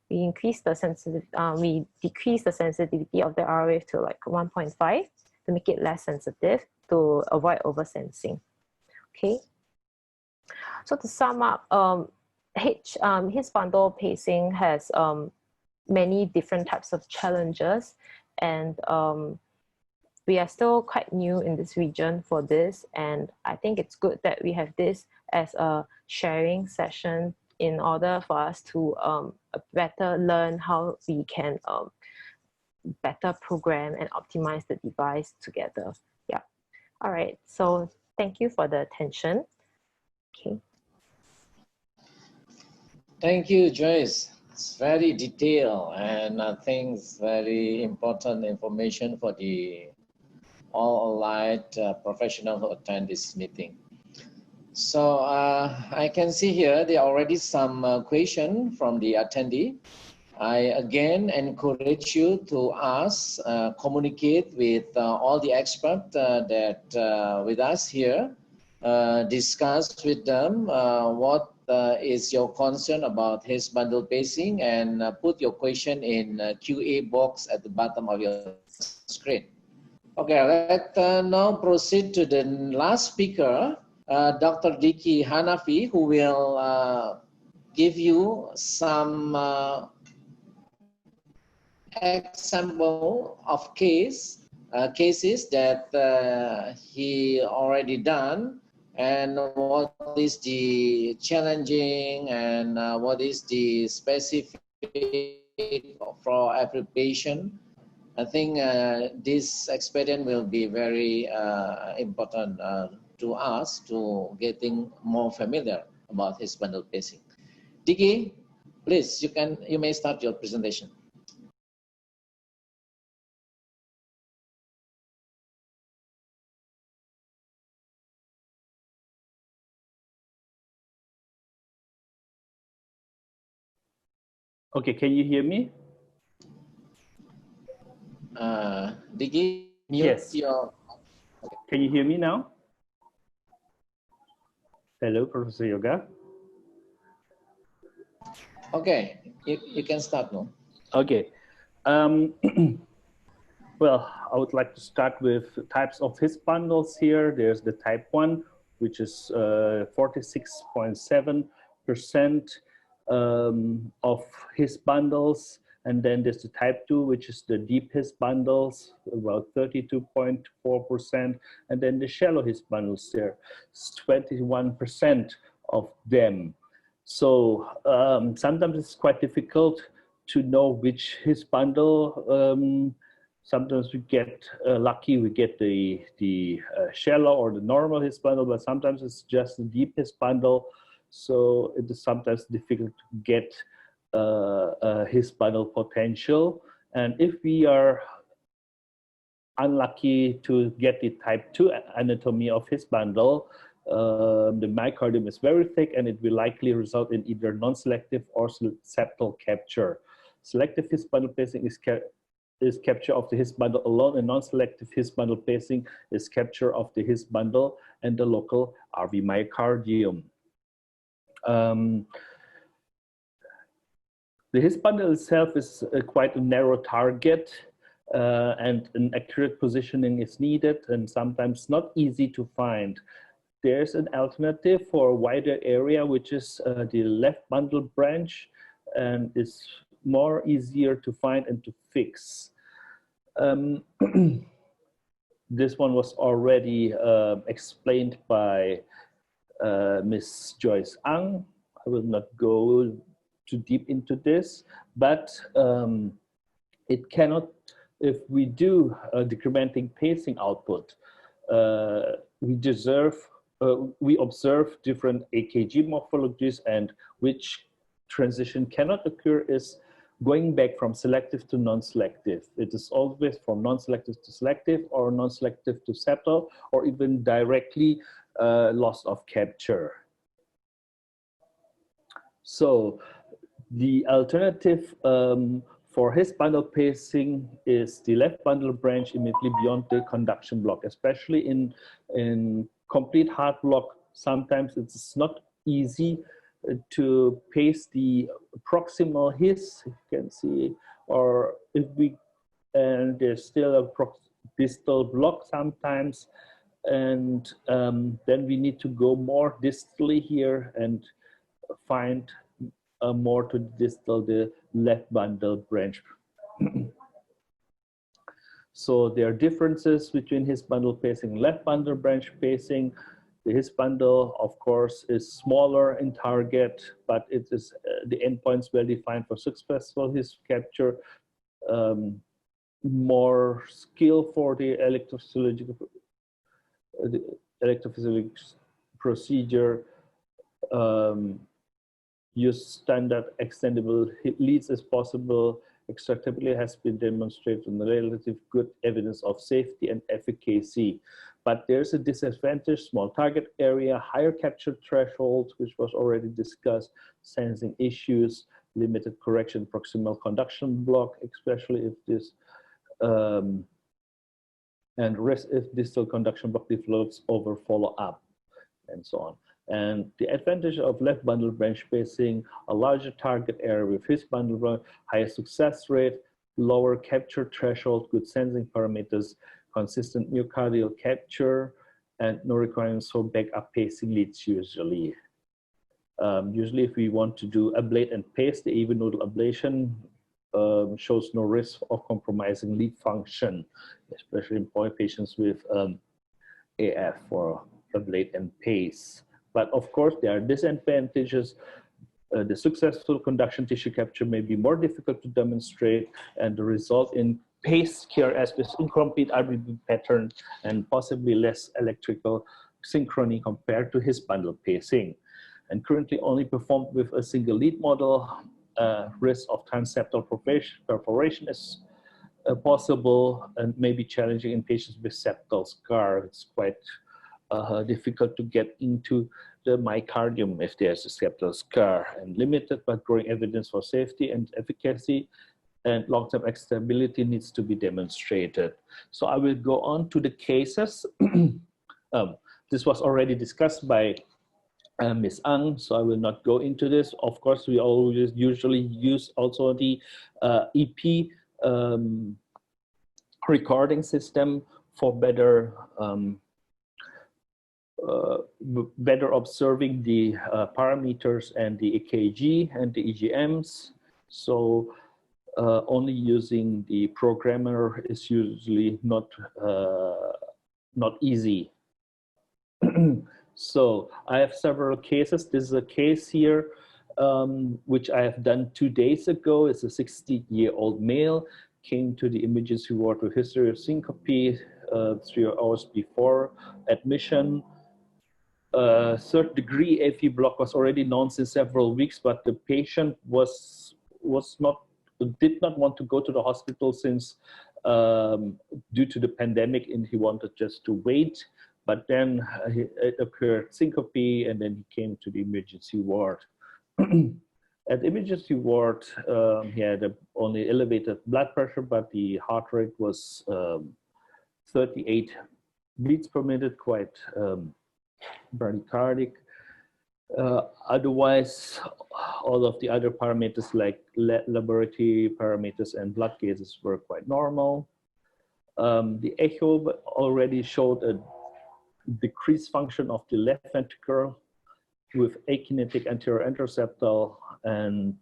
increased the sensitivity, we decreased the sensitivity of the R wave to like 1.5 to make it less sensitive to avoid oversensing. Okay. So to sum up, his bundle pacing has many different types of challenges, and we are still quite new in this region for this, and I think it's good that we have this as a sharing session in order for us to better learn how we can better program and optimize the device together. Yeah. All right. So thank you for the attention. Okay. Thank you, Joyce. It's very detailed, and I think it's very important information for the all allied professionals who attend this meeting. So I can see here there are already some question from the attendee. I again encourage you to ask, communicate with all the experts that with us here, discuss with them what is your concern about his bundle pacing, and put your question in QA box at the bottom of your screen. Okay, let's now proceed to the last speaker, Dr. Diki Hanafi, who will give you some example of cases that he already done, and what is the challenging and what is the specific for every patient. I think this experience will be very important to us to getting more familiar about his bundle pacing. Diki, please, you may start your presentation. Okay, can you hear me? Diki, yes. Your... Can you hear me now? Hello, Professor Yoga. Okay, you can start now. Okay. Well, I would like to start with types of his bundles here. There's the type 1, which is 46.7% of his bundles. And then there's the type 2, which is the deep his bundles, about 32.4%. And then the shallow his bundles there, it's 21% of them. So sometimes it's quite difficult to know which his bundle. Sometimes we get lucky, we get the shallow or the normal his bundle, but sometimes it's just the deep his bundle. So it is sometimes difficult to get his bundle potential. And if we are unlucky to get the type 2 anatomy of his bundle, the myocardium is very thick, and it will likely result in either non-selective or septal capture. Selective his bundle pacing is capture of the his bundle alone, and non-selective his bundle pacing is capture of the his bundle and the local RV myocardium. The his bundle itself is quite a narrow target, and an accurate positioning is needed, and sometimes not easy to find. There's an alternative for a wider area, which is the left bundle branch, and is more easier to find and to fix. This one was already explained by Ms. Joyce Ang. I will not go too deep into this, but it cannot, if we do decrementing pacing output, we observe different AKG morphologies, and which transition cannot occur is going back from selective to non-selective. It is always from non-selective to selective, or non-selective to septal, or even directly loss of capture. So the alternative for his bundle pacing is the left bundle branch immediately beyond the conduction block, especially in complete heart block. Sometimes it's not easy to pace the proximal his, you can see, or if we, and there's still a distal block sometimes, and then we need to go more distally here and find more to distal the left bundle branch. So there are differences between his bundle pacing and left bundle branch pacing. His bundle, of course, is smaller in target, but it is the endpoints well defined for successful his capture. More skill for the electrophysiological procedure. Use standard extendable leads as possible. Extractability has been demonstrated in the relative good evidence of safety and efficacy. But there's a disadvantage: small target area, higher capture threshold, which was already discussed, sensing issues, limited correction, proximal conduction block, especially if this, and risk if distal conduction block develops over follow-up, and so on. And the advantage of left bundle branch spacing: a larger target area with his bundle branch, higher success rate, lower capture threshold, good sensing parameters, consistent myocardial capture, and no requirements for backup pacing leads usually. Usually if we want to do ablate and pace, the even nodal ablation shows no risk of compromising lead function, especially in patients with AF for ablate and pace. But of course, there are disadvantages. The successful conduction tissue capture may be more difficult to demonstrate, and the result in pace KRS with incomplete RBB pattern and possibly less electrical synchrony compared to his bundle pacing. And currently only performed with a single lead model. Risk of transeptal perforation is possible and may be challenging in patients with septal scar. It's quite difficult to get into the myocardium if there's a septal scar, and limited but growing evidence for safety and efficacy and long-term stability needs to be demonstrated. So I will go on to the cases. This was already discussed by Ms. Ang, so I will not go into this. Of course, we always usually use also the EP recording system for better better observing the parameters and the EKG and the EGMs. So only using the programmer is usually not easy. So I have several cases. This is a case here which I have done 2 days ago. It's a 60-year-old male, came to the emergency ward with history of syncope 3 hours before admission. Third-degree AV block was already known since several weeks, but the patient did not want to go to the hospital since due to the pandemic, and he wanted just to wait. But then it occurred syncope, and then he came to the emergency ward. At the emergency ward, he had only elevated blood pressure, but the heart rate was 38 beats per minute, quite bradycardic. Otherwise, all of the other parameters like laboratory parameters and blood gases were quite normal. The echo already showed a decreased function of the left ventricle with akinetic anterior anteroseptal and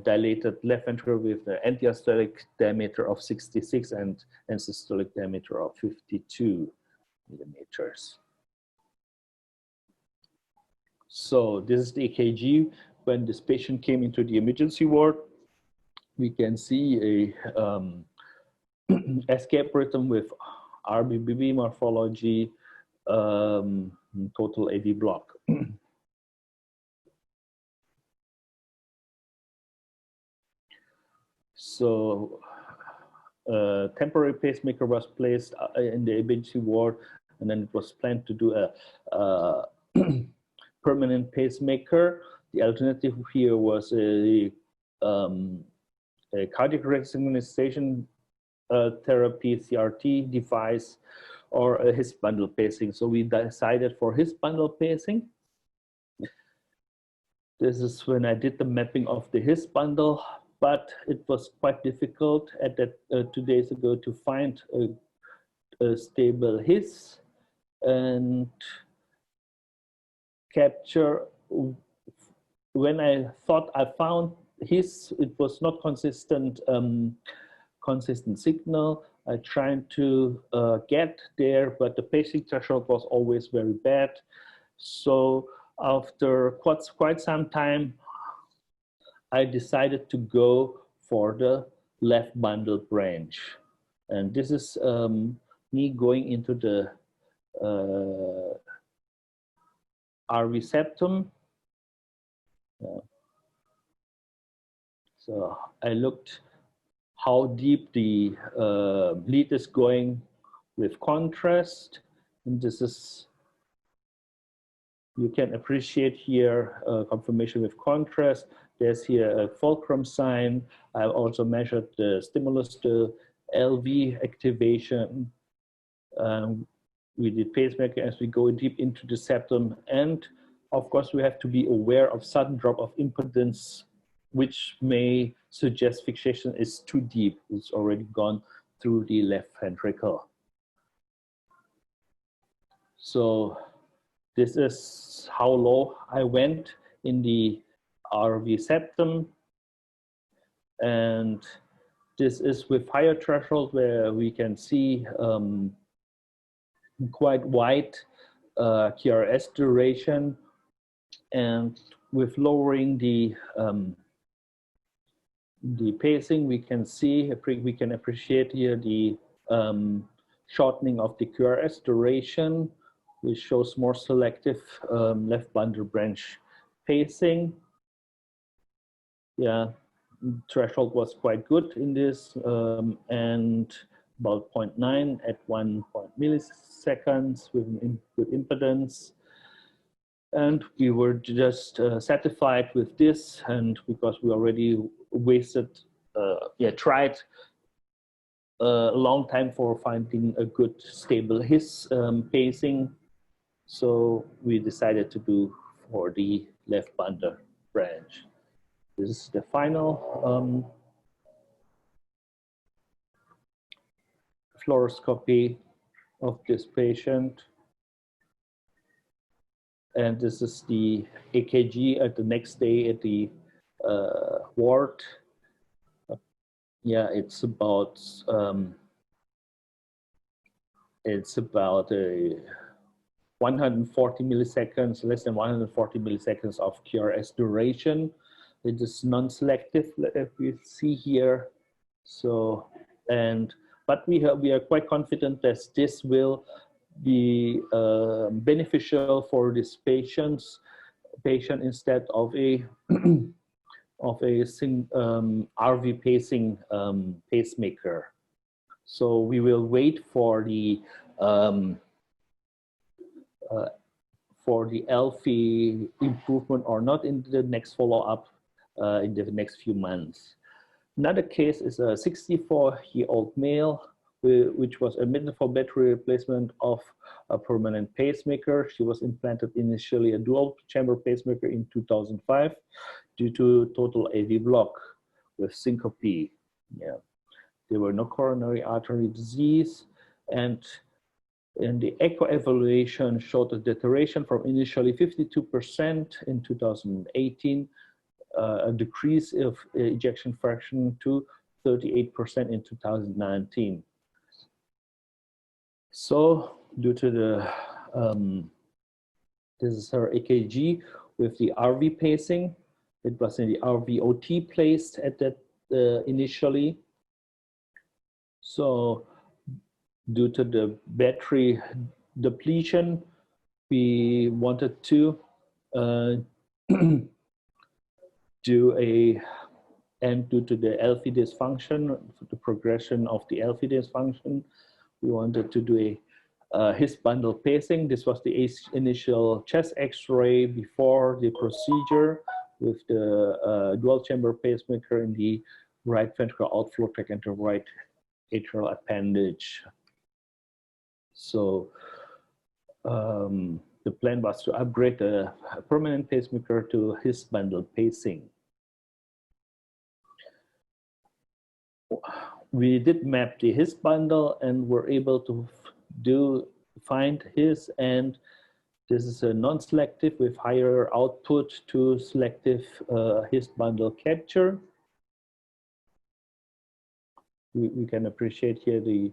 dilated left ventricle with the antiastolic diameter of 66 and systolic diameter of 52 millimeters. So this is the EKG when this patient came into the emergency ward. We can see a escape rhythm with RBBB morphology, total AV block. So temporary pacemaker was placed in the emergency ward, and then it was planned to do a permanent pacemaker. The alternative here was a cardiac resynchronization therapy, CRT device, or a his bundle pacing. So we decided for his bundle pacing. This is when I did the mapping of the his bundle, but it was quite difficult at that 2 days ago to find a stable his and capture. When I thought I found his, it was not consistent consistent signal. I tried to get there, but the pacing threshold was always very bad. So after quite some time, I decided to go for the left bundle branch. And this is me going into the RV septum. So I looked how deep the lead is going with contrast. And this is, you can appreciate here confirmation with contrast. There's here a fulcrum sign. I've also measured the stimulus to LV activation. We did pacemaker as we go deep into the septum. And of course, we have to be aware of sudden drop of impedance, which may suggest fixation is too deep. It's already gone through the left ventricle. So this is how low I went in the RV septum. And this is with higher threshold where we can see quite wide QRS duration. And with lowering the pacing, we can see, we can appreciate here the shortening of the QRS duration, which shows more selective left bundle branch pacing. Yeah, threshold was quite good in this, and about 0.9 at 1 milliseconds with impedance. And we were just satisfied with this, and because we already tried a long time for finding a good stable His pacing, so we decided to do for the left bundle branch. This is the final fluoroscopy of this patient. And this is the EKG at the next day at the ward. Yeah, it's about a 140 milliseconds, less than 140 milliseconds of QRS duration. It is non-selective, if you see here. So, but we are quite confident that this will be beneficial for this patient instead of a RV pacing pacemaker. So we will wait for the LV improvement or not in the next follow-up in the next few months. Another case is a 64-year-old male which was admitted for battery replacement of a permanent pacemaker. She was implanted initially a dual chamber pacemaker in 2005 due to total AV block with syncope. Yeah, there were no coronary artery disease, and the echo evaluation showed a deterioration from initially 52% in 2018, a decrease of ejection fraction to 38% in 2019. So due to the, this is her EKG with the RV pacing. It was in the RVOT placed at that initially. So due to the battery depletion, we wanted to and due to the LV dysfunction, the progression of the LV dysfunction, we wanted to do a His bundle pacing. This was the initial chest X-ray before the procedure with the dual chamber pacemaker in the right ventricular outflow tract and the right atrial appendage. So the plan was to upgrade the permanent pacemaker to His bundle pacing. We did map the His bundle and were able to find His, and this is a non-selective with higher output to selective His bundle capture. We can appreciate here the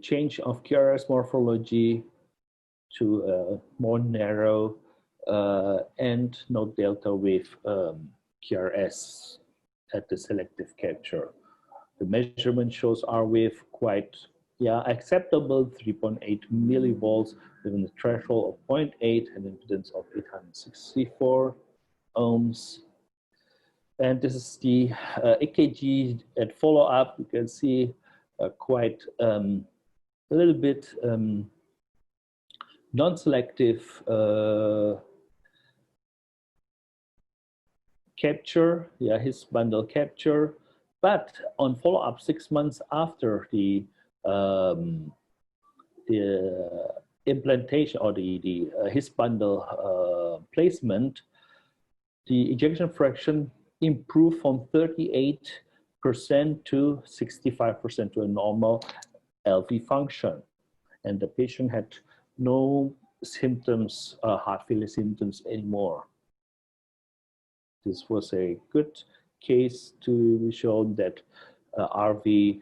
change of QRS morphology to a more narrow and no delta wave QRS at the selective capture. The measurement shows R wave quite acceptable, 3.8 millivolts within the threshold of 0.8 and impedance of 864 ohms. And this is the EKG at follow-up. You can see quite a little bit non-selective capture, his bundle capture, but on follow-up 6 months after the implantation or the his bundle placement, the ejection fraction improved from 38% to 65% to a normal LV function, and the patient had no symptoms, heart failure symptoms anymore. This was a good case to be shown that RV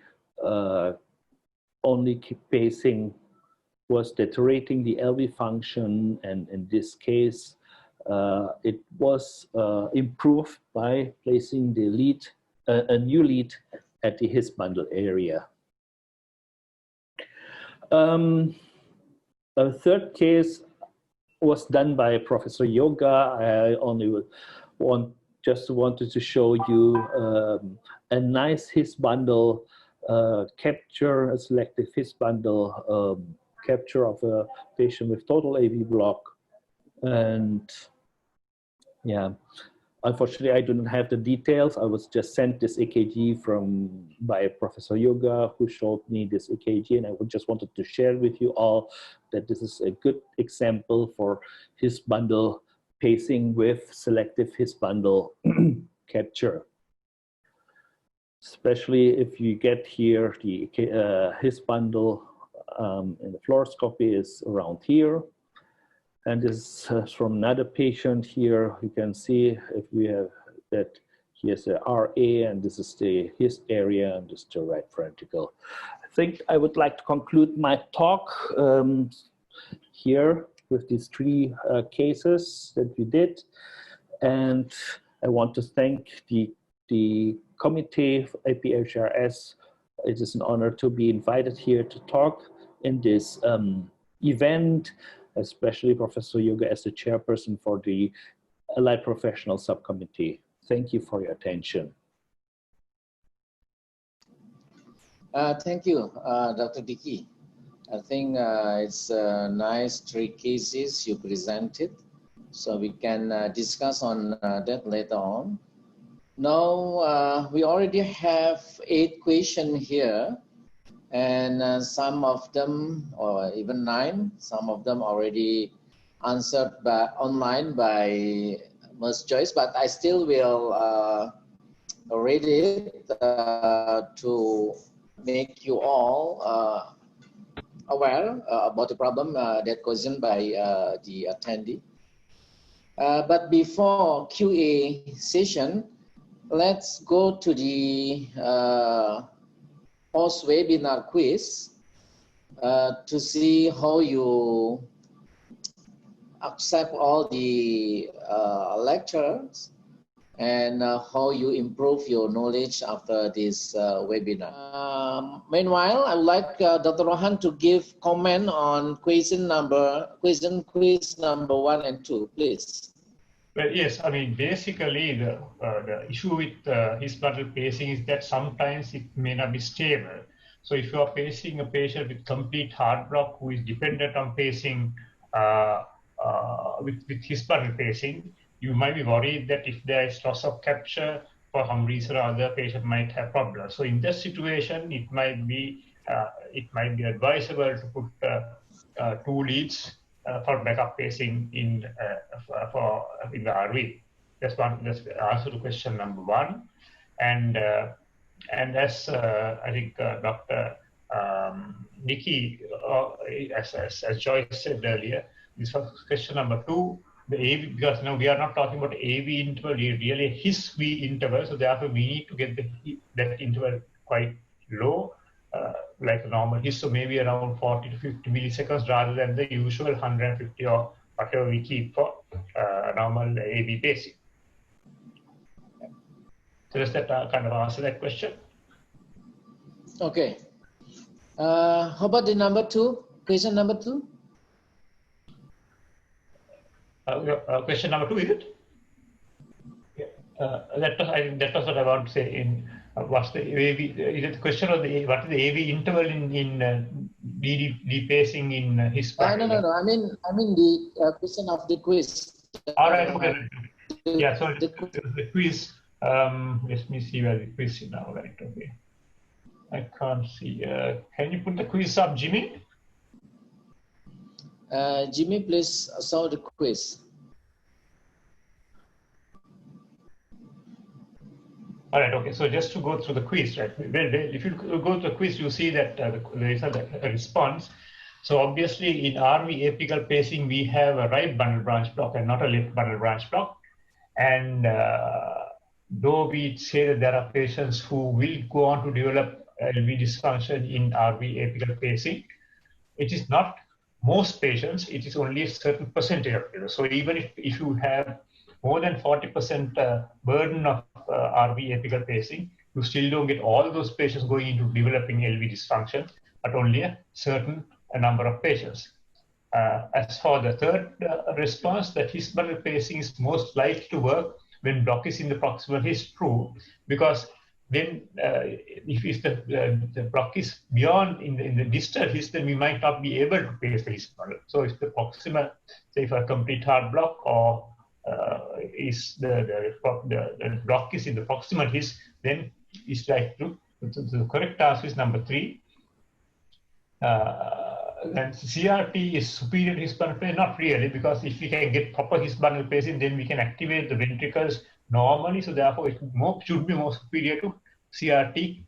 only pacing was deteriorating the LV function, and in this case, it was improved by placing the lead, a new lead at the his bundle area. A third case was done by Professor Yoga. I only wanted to show you a nice his bundle capture, a selective his bundle capture of a patient with total AV block. And yeah, unfortunately, I do not have the details. I was just sent this EKG by Professor Yoga, who showed me this EKG, and I just wanted to share with you all that this is a good example for his bundle pacing with selective his bundle capture. Especially if you get here, the his bundle in the fluoroscopy is around here. And this is from another patient here. You can see if we have that here's the RA, and this is his area, and this is the right ventricle. I think I would like to conclude my talk here with these three cases that we did. And I want to thank the committee of APHRS. It is an honor to be invited here to talk in this event, especially Professor Yoga as the chairperson for the Allied Professional Subcommittee. Thank you for your attention. Thank you, Dr. Dickey. I think it's nice three cases you presented, so we can discuss on that later on. Now, we already have 8 questions here, and some of them, or even 9, some of them already answered online by Ms. Joyce, but I still will read it to make you all aware about the problem that caused by the attendee. But before QA session, let's go to the post-webinar quiz to see how you accept all the lectures and how you improve your knowledge after this webinar. Meanwhile, I would like Dr. Rohan to give comment on quiz number 1 and 2, please. Well, yes, I mean, basically the issue with his bundle pacing is that sometimes it may not be stable. So if you are pacing a patient with complete heart block who is dependent on pacing with his bundle pacing, you might be worried that if there is loss of capture for some reason or other, patient might have problems. So in that situation, it might be advisable to put 2 leads for backup pacing in the RV. That's answer to question number 1. And as I think Dr. Nikki, as Joyce said earlier, this was question number 2. The AV, because now we are not talking about AV interval, really his V interval. So therefore, we need to get that interval quite low, like a normal his, so maybe around 40 to 50 milliseconds rather than the usual 150 or whatever we keep for normal AV pacing. So does that kind of answer that question? Okay. How about the number 2? Question number 2? Question number 2, is it? I think that was what I want to say. In what's the AV? Is it the question of the what is the AV interval in DD pacing in his bundle? No. I mean the question of the quiz. All right. Okay. Yeah. So the the quiz. Let me see where the quiz is now. Right. Okay. I can't see. Can you put the quiz up, Jimmy? Jimmy, please solve the quiz. All right, okay, so just to go through the quiz, right? If you go to the quiz, you see that there is a response. So obviously in RV apical pacing, we have a right bundle branch block and not a left bundle branch block. And though we say that there are patients who will go on to develop LV dysfunction in RV apical pacing, it is not most patients, it is only a certain percentage of people. So even if you have more than 40% burden of RV apical pacing, you still don't get all those patients going into developing LV dysfunction, but only a certain number of patients. As for the third response, that his bundle pacing is most likely to work when block is in the proximal is true, because then if the block is beyond in the distal his, then we might not be able to pace the his bundle. So if the proximal, say for a complete heart block, or is the block is in the proximal his, then it's like the correct answer is number 3. And CRT is superior to his bundle pacing? Not really, because if we can get proper his bundle pacing, then we can activate the ventricles normally. So therefore, it should be more superior to CRT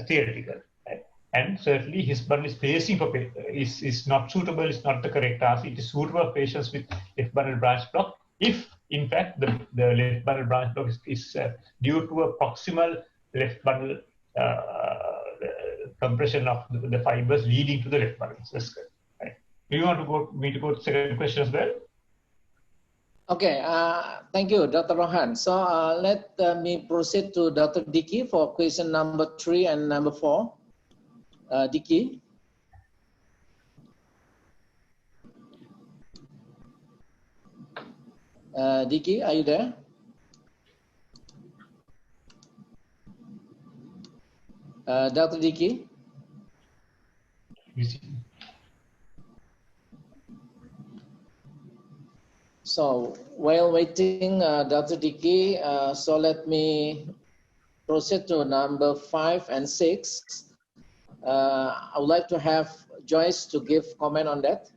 theoretical. Right? And certainly, his bundle pacing for is not suitable. It's not the correct answer. It is suitable for patients with left bundle branch block. If in fact the left bundle branch block is due to a proximal left bundle compression of the fibers leading to the left bundle. That's good. Right. Do you want to go to the second question as well? Okay, thank you, Dr. Rohan. So let me proceed to Dr. Dicky for question number 3 and number 4. Dicky. Dicky, are you there? Dr. Dicky? So while waiting, Dr. Dicky, so let me proceed to number 5 and 6. I would like to have Joyce to give comment on that.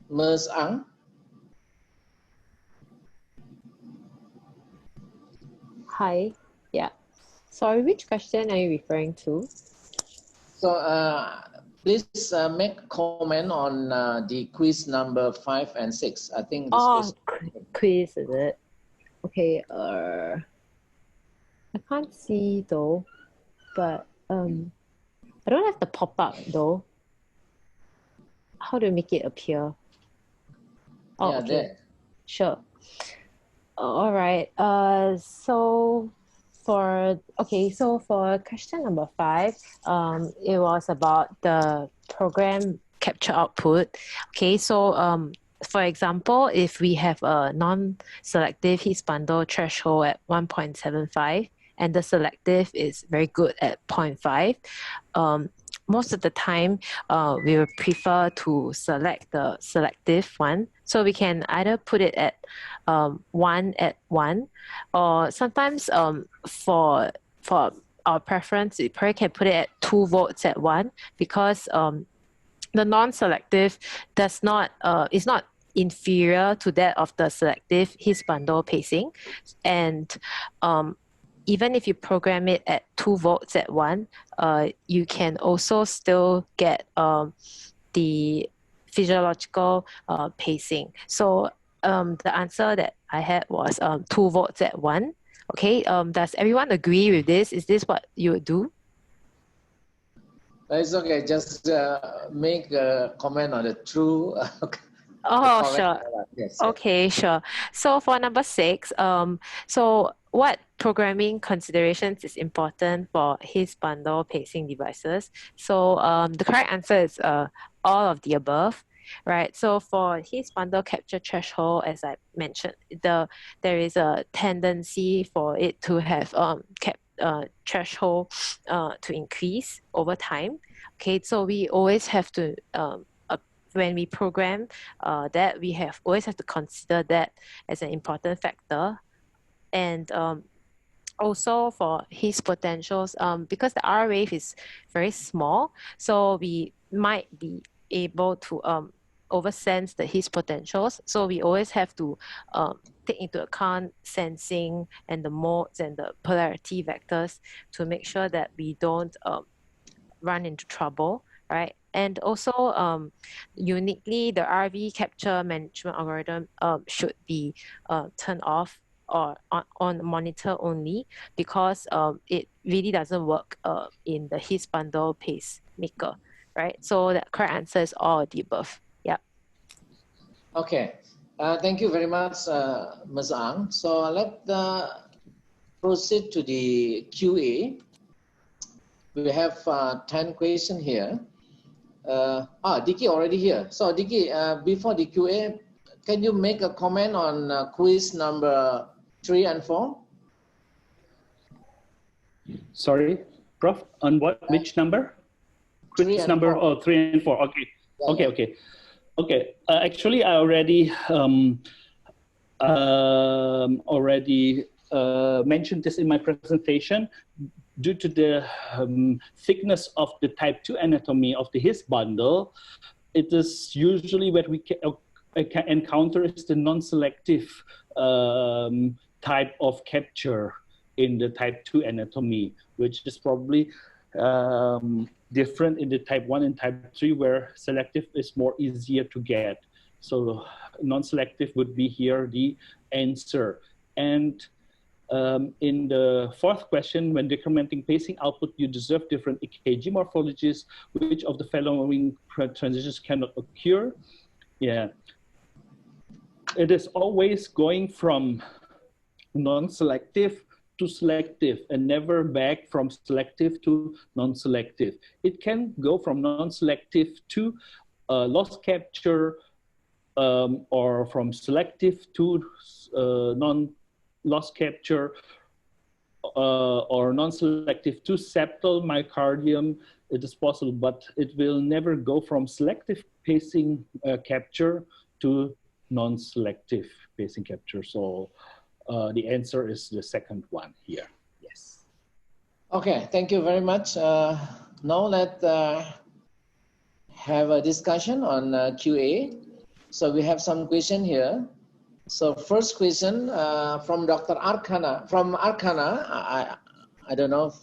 Ms. Ang. Hi. Yeah. Sorry, which question are you referring to? So please make comment on the quiz number 5 and 6. I think this quiz, is it? Okay. I can't see though, but I don't have the pop-up though. How do you make it appear? Oh, yeah, okay. there. Sure. All right. So for question number 5, it was about the program capture output. Okay, so for example, if we have a non-selective His bundle threshold at 1.75 and the selective is very good at 0.5, most of the time we will prefer to select the selective one. So we can either put it at 1 at 1, or sometimes for our preference, we probably can put it at 2 volts at 1, because the non-selective is not inferior to that of the selective His bundle pacing. And even if you program it at 2 volts at 1, you can also still get the physiological pacing. So the answer that I had was 2 volts at 1. Okay, does everyone agree with this? Is this what you would do? It's okay, just make a comment on the true. Oh, sure. Yes. Okay, sure. So for number 6, so what programming considerations is important for His bundle pacing devices? So the correct answer is all of the above. right? So for his bundle capture threshold, as I mentioned, there is a tendency for it to have threshold to increase over time. Okay, so we always have to when we program that, we always have to consider that as an important factor. And also for his potentials, because the R wave is very small, so we might be able to oversense his potentials. So we always have to take into account sensing and the modes and the polarity vectors to make sure that we don't run into trouble, right? And also, uniquely, the RV capture management algorithm should be turned off or on monitor only, because it really doesn't work in the his bundle pacemaker, right? So the correct answer is all of the above. Yeah. Okay. Thank you very much, Ms. Ang. So let's proceed to the QA. We have 10 questions here. Dicky already here. So Dicky, before the QA, can you make a comment on quiz number 3 and 4? Sorry, Prof, on what, which number? Quiz number, 4. oh, 3 and 4, okay. Yeah, okay, yeah. okay. Okay, actually I already mentioned this in my presentation. Due to the thickness of the type 2 anatomy of the his bundle, it is usually what we can encounter is the non-selective type of capture in the type 2 anatomy, which is probably different in the type 1 and type 3, where selective is more easier to get. So non-selective would be here the answer. And in the fourth question, when decrementing pacing output, you observe different EKG morphologies. Which of the following transitions cannot occur? Yeah, it is always going from non-selective to selective and never back from selective to non-selective. It can go from non-selective to loss capture, or from selective to non-loss capture, or non-selective to septal myocardium. It is possible, but it will never go from selective pacing capture to non-selective pacing capture. So the answer is the second one here. Yes. Okay, thank you very much. Now let's have a discussion on QA. So we have some question here. So first question from Dr. Arcana. From Arcana, I don't know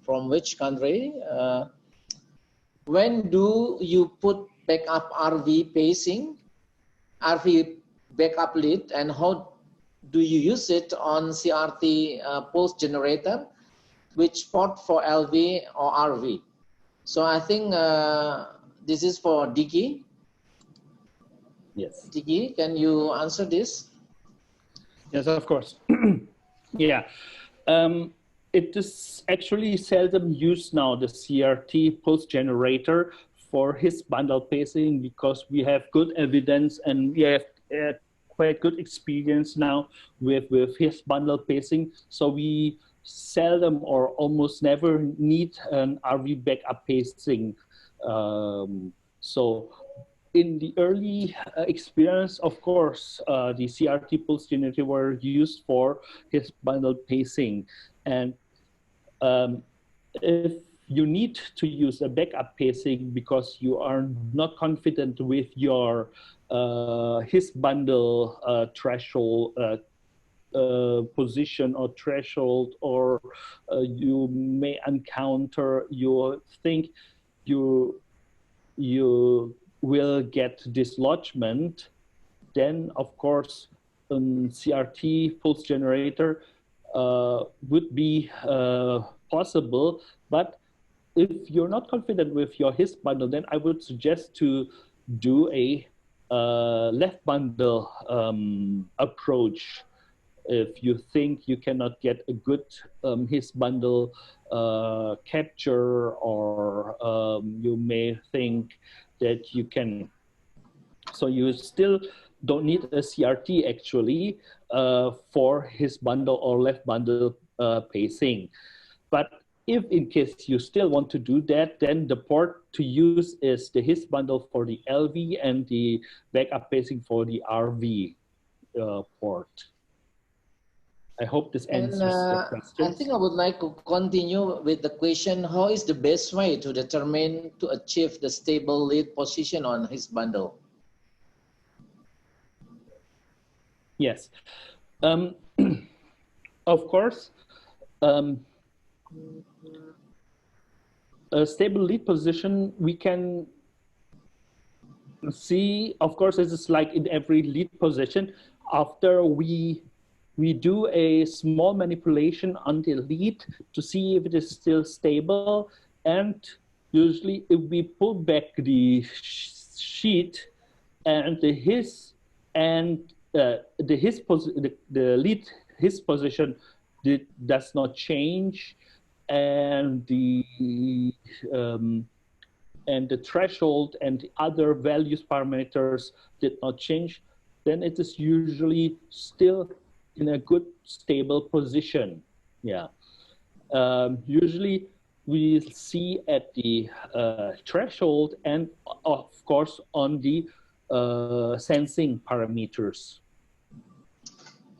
from which country. When do you put backup RV pacing, RV backup lead, and how do you use it on CRT pulse generator? Which port for LV or RV? So I think this is for Dicky. Yes. Dicky, can you answer this? Yes, of course. Yeah. It is actually seldom used now, the CRT pulse generator, for his bundle pacing, because we have good evidence and we have quite good experience now with his bundle pacing. So we seldom or almost never need an RV backup pacing. So in the early experience, of course, the CRT pulse generator were used for his bundle pacing. And if you need to use a backup pacing because you are not confident with your his bundle threshold position or threshold, or you may encounter, you think you will get dislodgement, then of course CRT pulse generator would be possible. But if you're not confident with your his bundle, then I would suggest to do a left bundle approach. If you think you cannot get a good his bundle capture, or you may think that you can So you still don't need a CRT actually for his bundle or left bundle pacing. But if in case you still want to do that, then the port to use is the his bundle for the LV and the backup pacing for the RV port. I hope this answers the question. I think I would like to continue with the question, how is the best way to determine to achieve the stable lead position on his bundle? Yes. Of course, a stable lead position, we can see, of course, it's like in every lead position, after we do a small manipulation on the lead to see if it is still stable. And usually if we pull back the sheet and the lead his position does not change, and the threshold and the other values parameters did not change, then it is usually still in a good stable position. Yeah. Usually we see at the threshold and of course on the sensing parameters.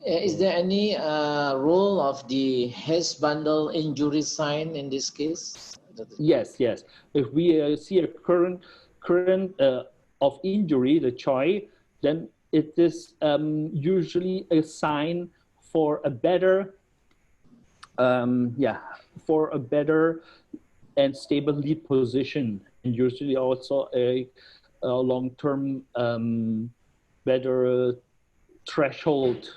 Is there any role of the his bundle injury sign in this case? Yes, yes. If we see a current of injury, the CHOI, then it is usually a sign for a better, for a better and stable lead position, and usually also a long-term better threshold.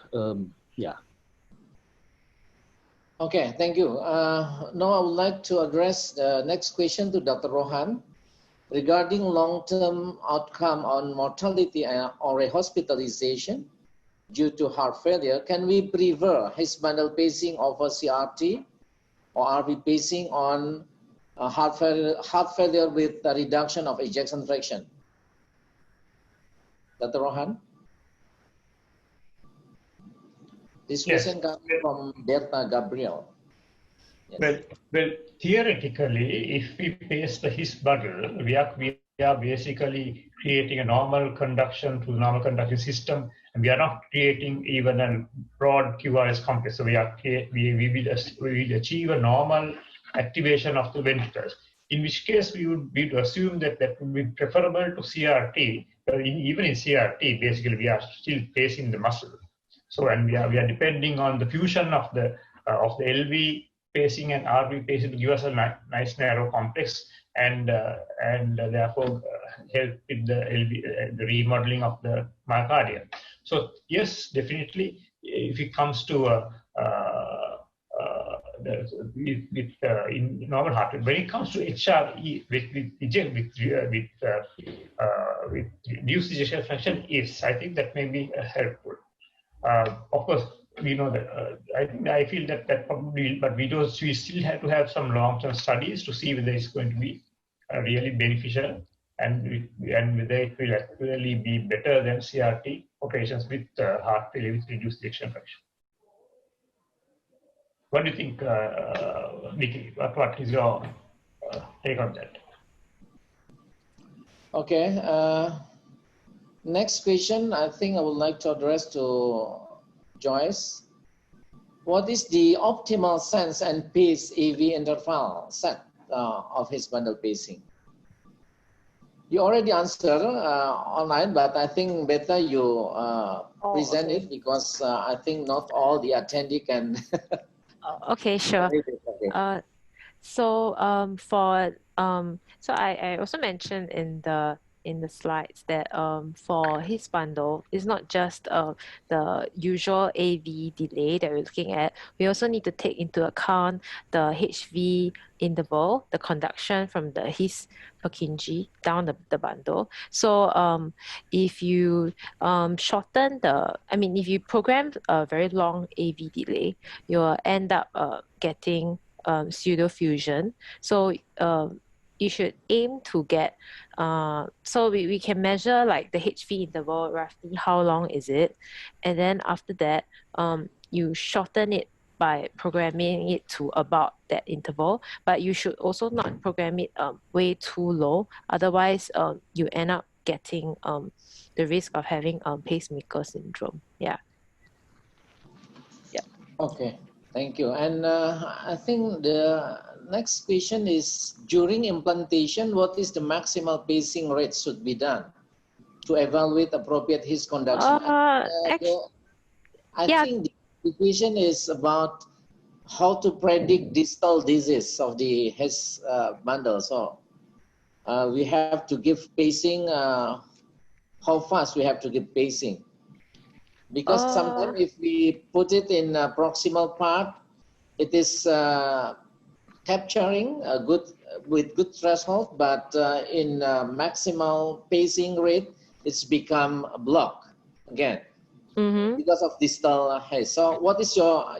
Okay, thank you. Now I would like to address the next question to Dr. Rohan regarding long-term outcome on mortality or a hospitalization due to heart failure. Can we prefer his bundle pacing over CRT or RV pacing on heart failure with a reduction of ejection fraction? Dr. Rohan? This question comes from Delta Gabriel. Yes. Well, theoretically, if we pace the his bundle, we are basically creating a normal conduction to the normal conduction system, and we are not creating even a broad QRS complex. So we will achieve a normal activation of the ventricles. In which case, we would assume that would be preferable to CRT. Even in CRT, basically, we are still pacing the muscle. So, and we are depending on the fusion of the LV pacing and RV pacing to give us a nice narrow complex, and therefore help with the LV, the remodeling of the myocardium. So yes, definitely, if it comes to in normal heart rate, when it comes to HRE with reduced ejection fraction, yes, I think that may be helpful. Of course, we know that I feel that probably, but we still have to have some long-term studies to see whether it's going to be really beneficial and whether it will actually be better than CRT for patients with heart failure with reduced ejection fraction. What do you think, Nikki? What is your take on that? Okay. Next question, I think I would like to address to Joyce. What is the optimal sense and pace AV interval set of his bundle pacing? You already answered online, but I think better you present it because I think not all the attendee can. Okay, sure. So I also mentioned in the slides that for his bundle, it's not just the usual AV delay that we're looking at. We also need to take into account the HV interval, the conduction from the his Purkinje down the bundle. So if you shorten if you program a very long AV delay, you'll end up getting pseudo fusion. So you should aim to get, so we can measure like the HV interval, roughly how long is it, and then after that, you shorten it by programming it to about that interval, but you should also not program it way too low, otherwise you end up getting the risk of having pacemaker syndrome. Yeah. Okay, thank you. And I think the next question is, during implantation, what is the maximal pacing rate should be done to evaluate appropriate His conduction? I Yeah. think the question is about how to predict distal disease of the His bundle. So we have to give pacing, how fast we have to give pacing. Because sometimes if we put it in a proximal part, it is capturing a with good threshold, but in maximal pacing rate, it's become a block again because of distal haze. So what is your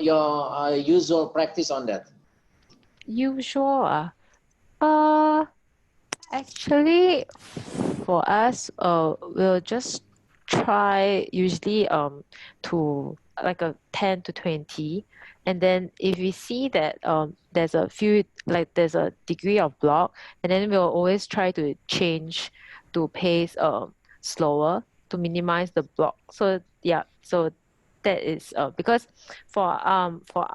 usual practice on that? Usual? Actually, for us, we'll just try usually to like a 10 to 20, and then if we see that there's a few, like there's a degree of block, and then we'll always try to change to pace slower to minimize the block. So yeah, so that is because for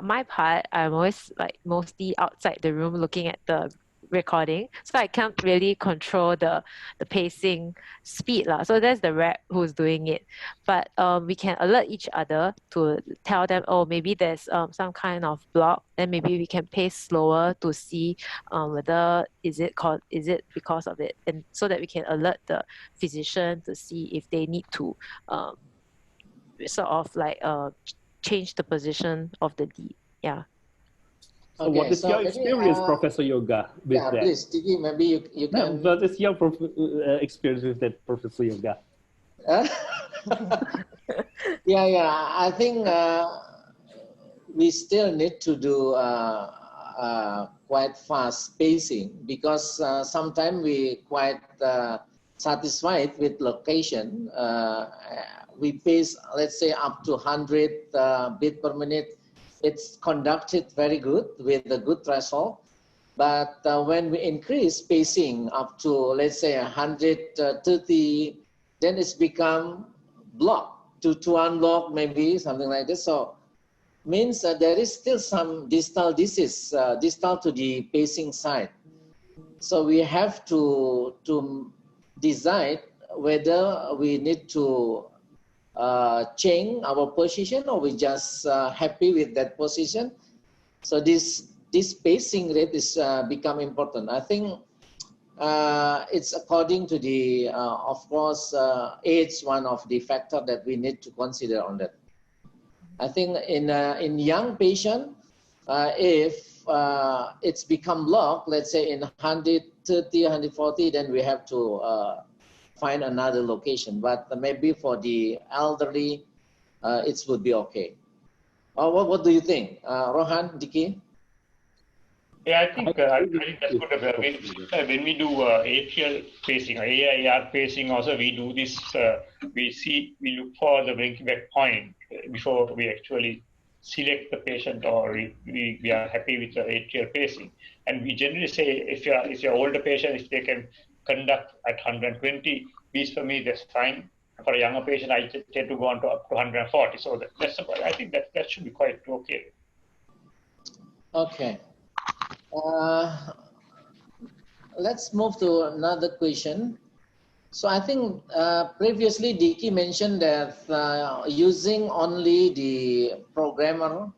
my part, I'm always like mostly outside the room looking at the recording, so I can't really control the pacing speed lah. So that's the rep who's doing it, but we can alert each other to tell them, oh, maybe there's some kind of block, then maybe we can pace slower to see whether is it because of it, and so that we can alert the physician to see if they need to sort of like change the position of the lead. Yeah. So okay, what is your experience, Professor Yoga, with that? Please, Tiki, maybe you can... What is your experience with that, Professor Yoga? I think we still need to do quite fast pacing, because sometimes we quite satisfied with location. We pace, let's say, up to 100 beats per minute. It's conducted very good with a good threshold. But when we increase pacing up to, let's say, 130, then it's become blocked to unblock, maybe something like this. So means there is still some distal disease, distal to the pacing side. So we have to decide whether we need to change our position, or we just happy with that position. So this pacing rate is become important. I think it's according to the of course age, one of the factor that we need to consider on that. I think in young patient, if it's become blocked, let's say in 130, 140, then we have to find another location. But maybe for the elderly, it would be okay. What do you think, Rohan, Diki? Yeah, I think that's good. When we do atrial pacing or AIR pacing, also we do this. We look for the blinking back point before we actually select the patient, or we are happy with the atrial pacing. And we generally say, if you're older patient, if they can conduct at 120 beats per minute, that's fine. For a younger patient, I tend to go on to up to 140. So I think that should be quite okay. Okay. Let's move to another question. So I think previously Diki mentioned that using only the programmer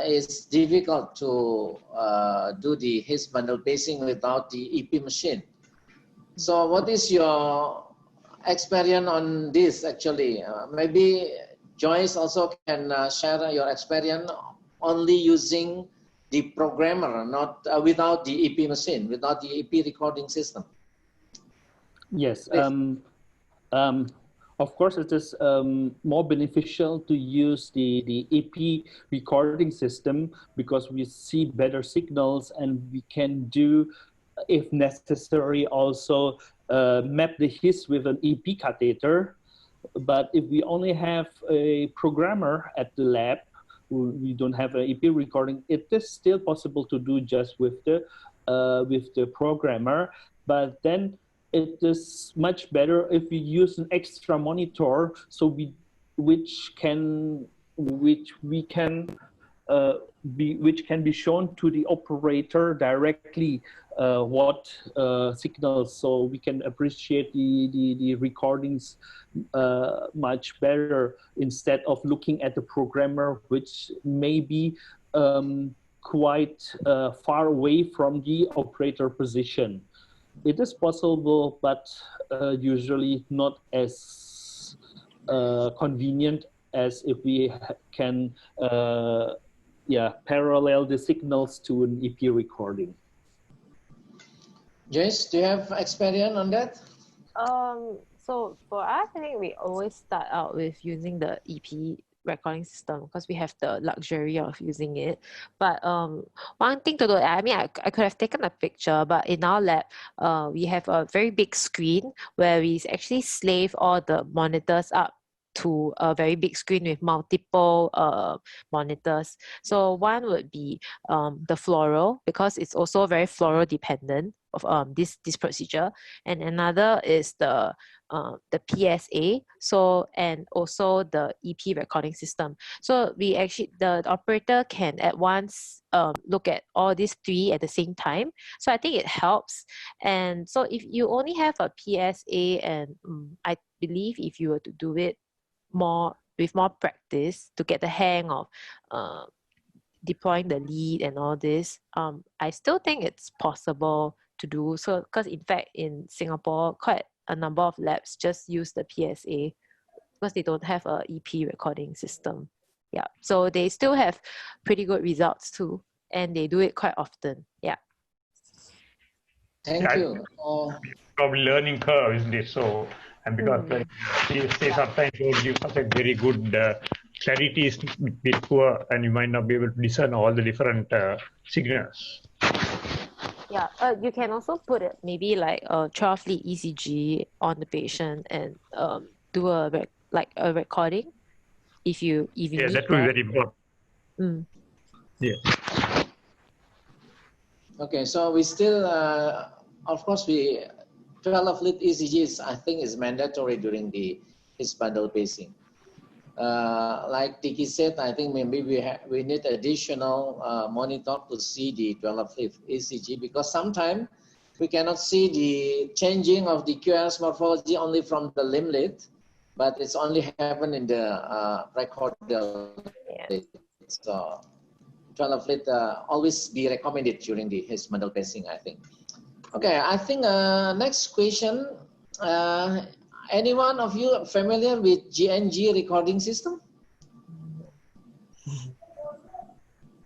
is difficult to do the His bundle pacing without the EP machine. So what is your experience on this actually? Maybe Joyce also can share your experience only using the programmer, not without the EP machine, without the EP recording system. Yes. Of course, it is more beneficial to use the EP recording system, because we see better signals and we can do if necessary, also map the HIS with an EP catheter. But if we only have a programmer at the lab, we don't have an EP recording, it is still possible to do just with the programmer. But then it is much better if we use an extra monitor, so which can be shown to the operator directly what signals, so we can appreciate the recordings much better, instead of looking at the programmer, which may be quite far away from the operator position. It is possible, but usually not as convenient as if we can parallel the signals to an EP recording. Joyce, do you have experience on that? So for us, I think we always start out with using the EP recording system because we have the luxury of using it. But one thing to do, I mean, I could have taken a picture, but in our lab, we have a very big screen where we actually slave all the monitors up to a very big screen with multiple monitors. So one would be the fluoro, because it's also very fluoro dependent of this procedure, and another is the PSA, so, and also the EP recording system. So we actually, the operator can at once look at all these three at the same time. So I think it helps. And so if you only have a PSA, and I believe if you were to do it with more practice to get the hang of deploying the lead and all this, I still think it's possible to do so, because in fact in Singapore quite a number of labs just use the PSA because they don't have a EP recording system. Yeah, so they still have pretty good results too, and they do it quite often. Yeah. Thank you. Probably learning curve, isn't it? So, and because PSA sometimes don't give such a very good clarity is a bit poor, and you might not be able to discern all the different signals. Yeah, you can also put it maybe like a 12-lead ECG on the patient and do a recording if you need that will be very important. Yeah. Okay, so we still, of course, 12-lead ECGs, I think, is mandatory during the HIS bundle pacing. Like Tiki said, I think maybe we need additional monitor to see the 12-lead ECG, because sometimes we cannot see the changing of the QRS morphology only from the limb lead, but it's only happen in the precordial lead. So 12-lead always be recommended during the HIS bundle pacing, I think. Okay, I think next question. Anyone of you familiar with GNG recording system?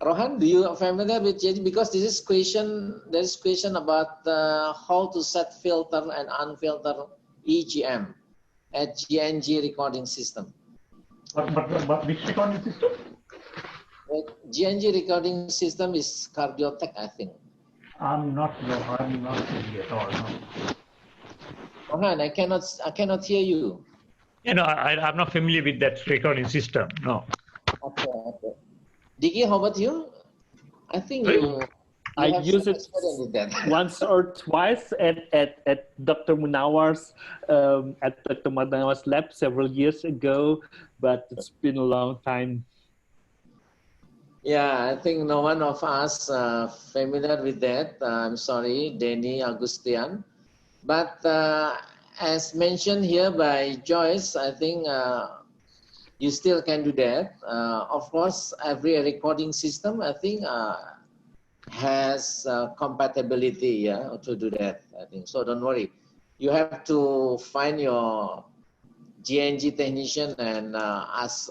Rohan, do you familiar with GNG? Because this is question about how to set filter and unfilter EGM at GNG recording system. But which recording system? GNG recording system is Cardiotech, I think. I'm not familiar at all. No. Rohan, I cannot hear you. Yeah, no, I'm not familiar with that recording system. No. Okay. Digi, how about you? I think I use it once or twice at Dr. Munawar's lab several years ago, but it's been a long time. Yeah, I think no one of us familiar with that. I'm sorry, Denny Agustian. But as mentioned here by Joyce, I think you still can do that. Of course, every recording system, I think, has compatibility to do that, I think. So don't worry. You have to find your GNG technician and ask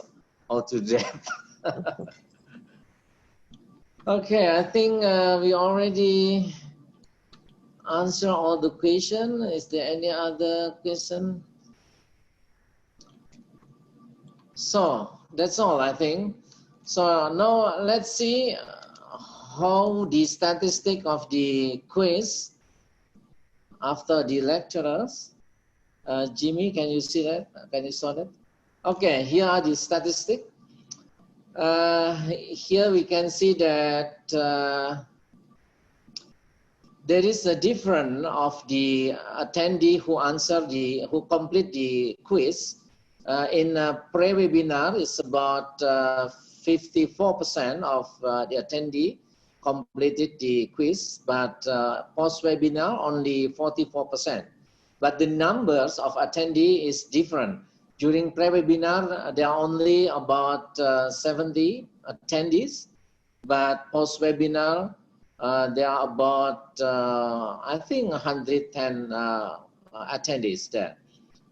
how to do that. Okay, I think we already answer all the question. Is there any other question? So that's all, I think. So now let's see how the statistic of the quiz after the lecturers. Jimmy, can you see that? Can you saw that? Okay, here are the statistics. Here we can see that there is a difference of the attendee who complete the quiz. In pre-webinar, it's about 54% of the attendee completed the quiz, but post-webinar only 44%. But the numbers of attendee is different. During pre-webinar, there are only about 70 attendees, but post-webinar, there are about, I think, 110 attendees there.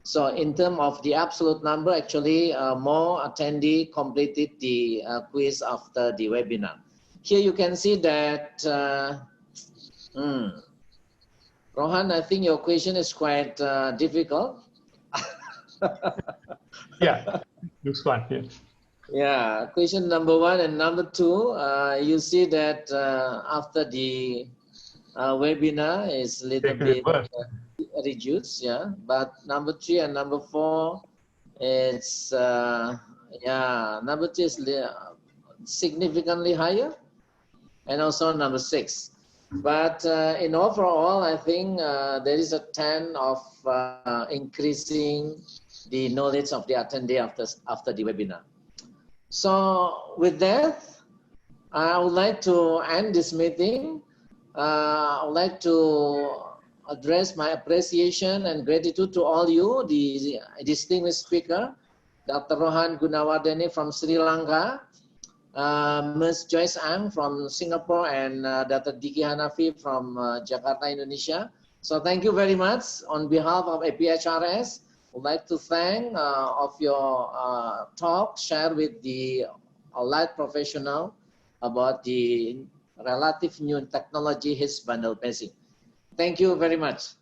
So in terms of the absolute number, actually, more attendee completed the quiz after the webinar. Here you can see that, Rohan, I think your question is quite difficult. Yeah, looks fun. Yeah. Yeah, question number 1 and number 2, you see that after the webinar is a little bit reduced, yeah. But number 3 and number 4, it's yeah, number 3 is significantly higher, and also number 6. But in overall, I think there is a trend of increasing the knowledge of the attendee after the webinar. So with that, I would like to end this meeting. I would like to address my appreciation and gratitude to all you, the distinguished speaker, Dr. Rohan Gunawardeni from Sri Lanka, Ms. Joyce Ang from Singapore, and Dr. Diki Hanafi from Jakarta, Indonesia. So thank you very much. On behalf of APHRS, I would like to thank of your talk, share with the allied professional about the relative new technology, HIS bundle pacing. Thank you very much.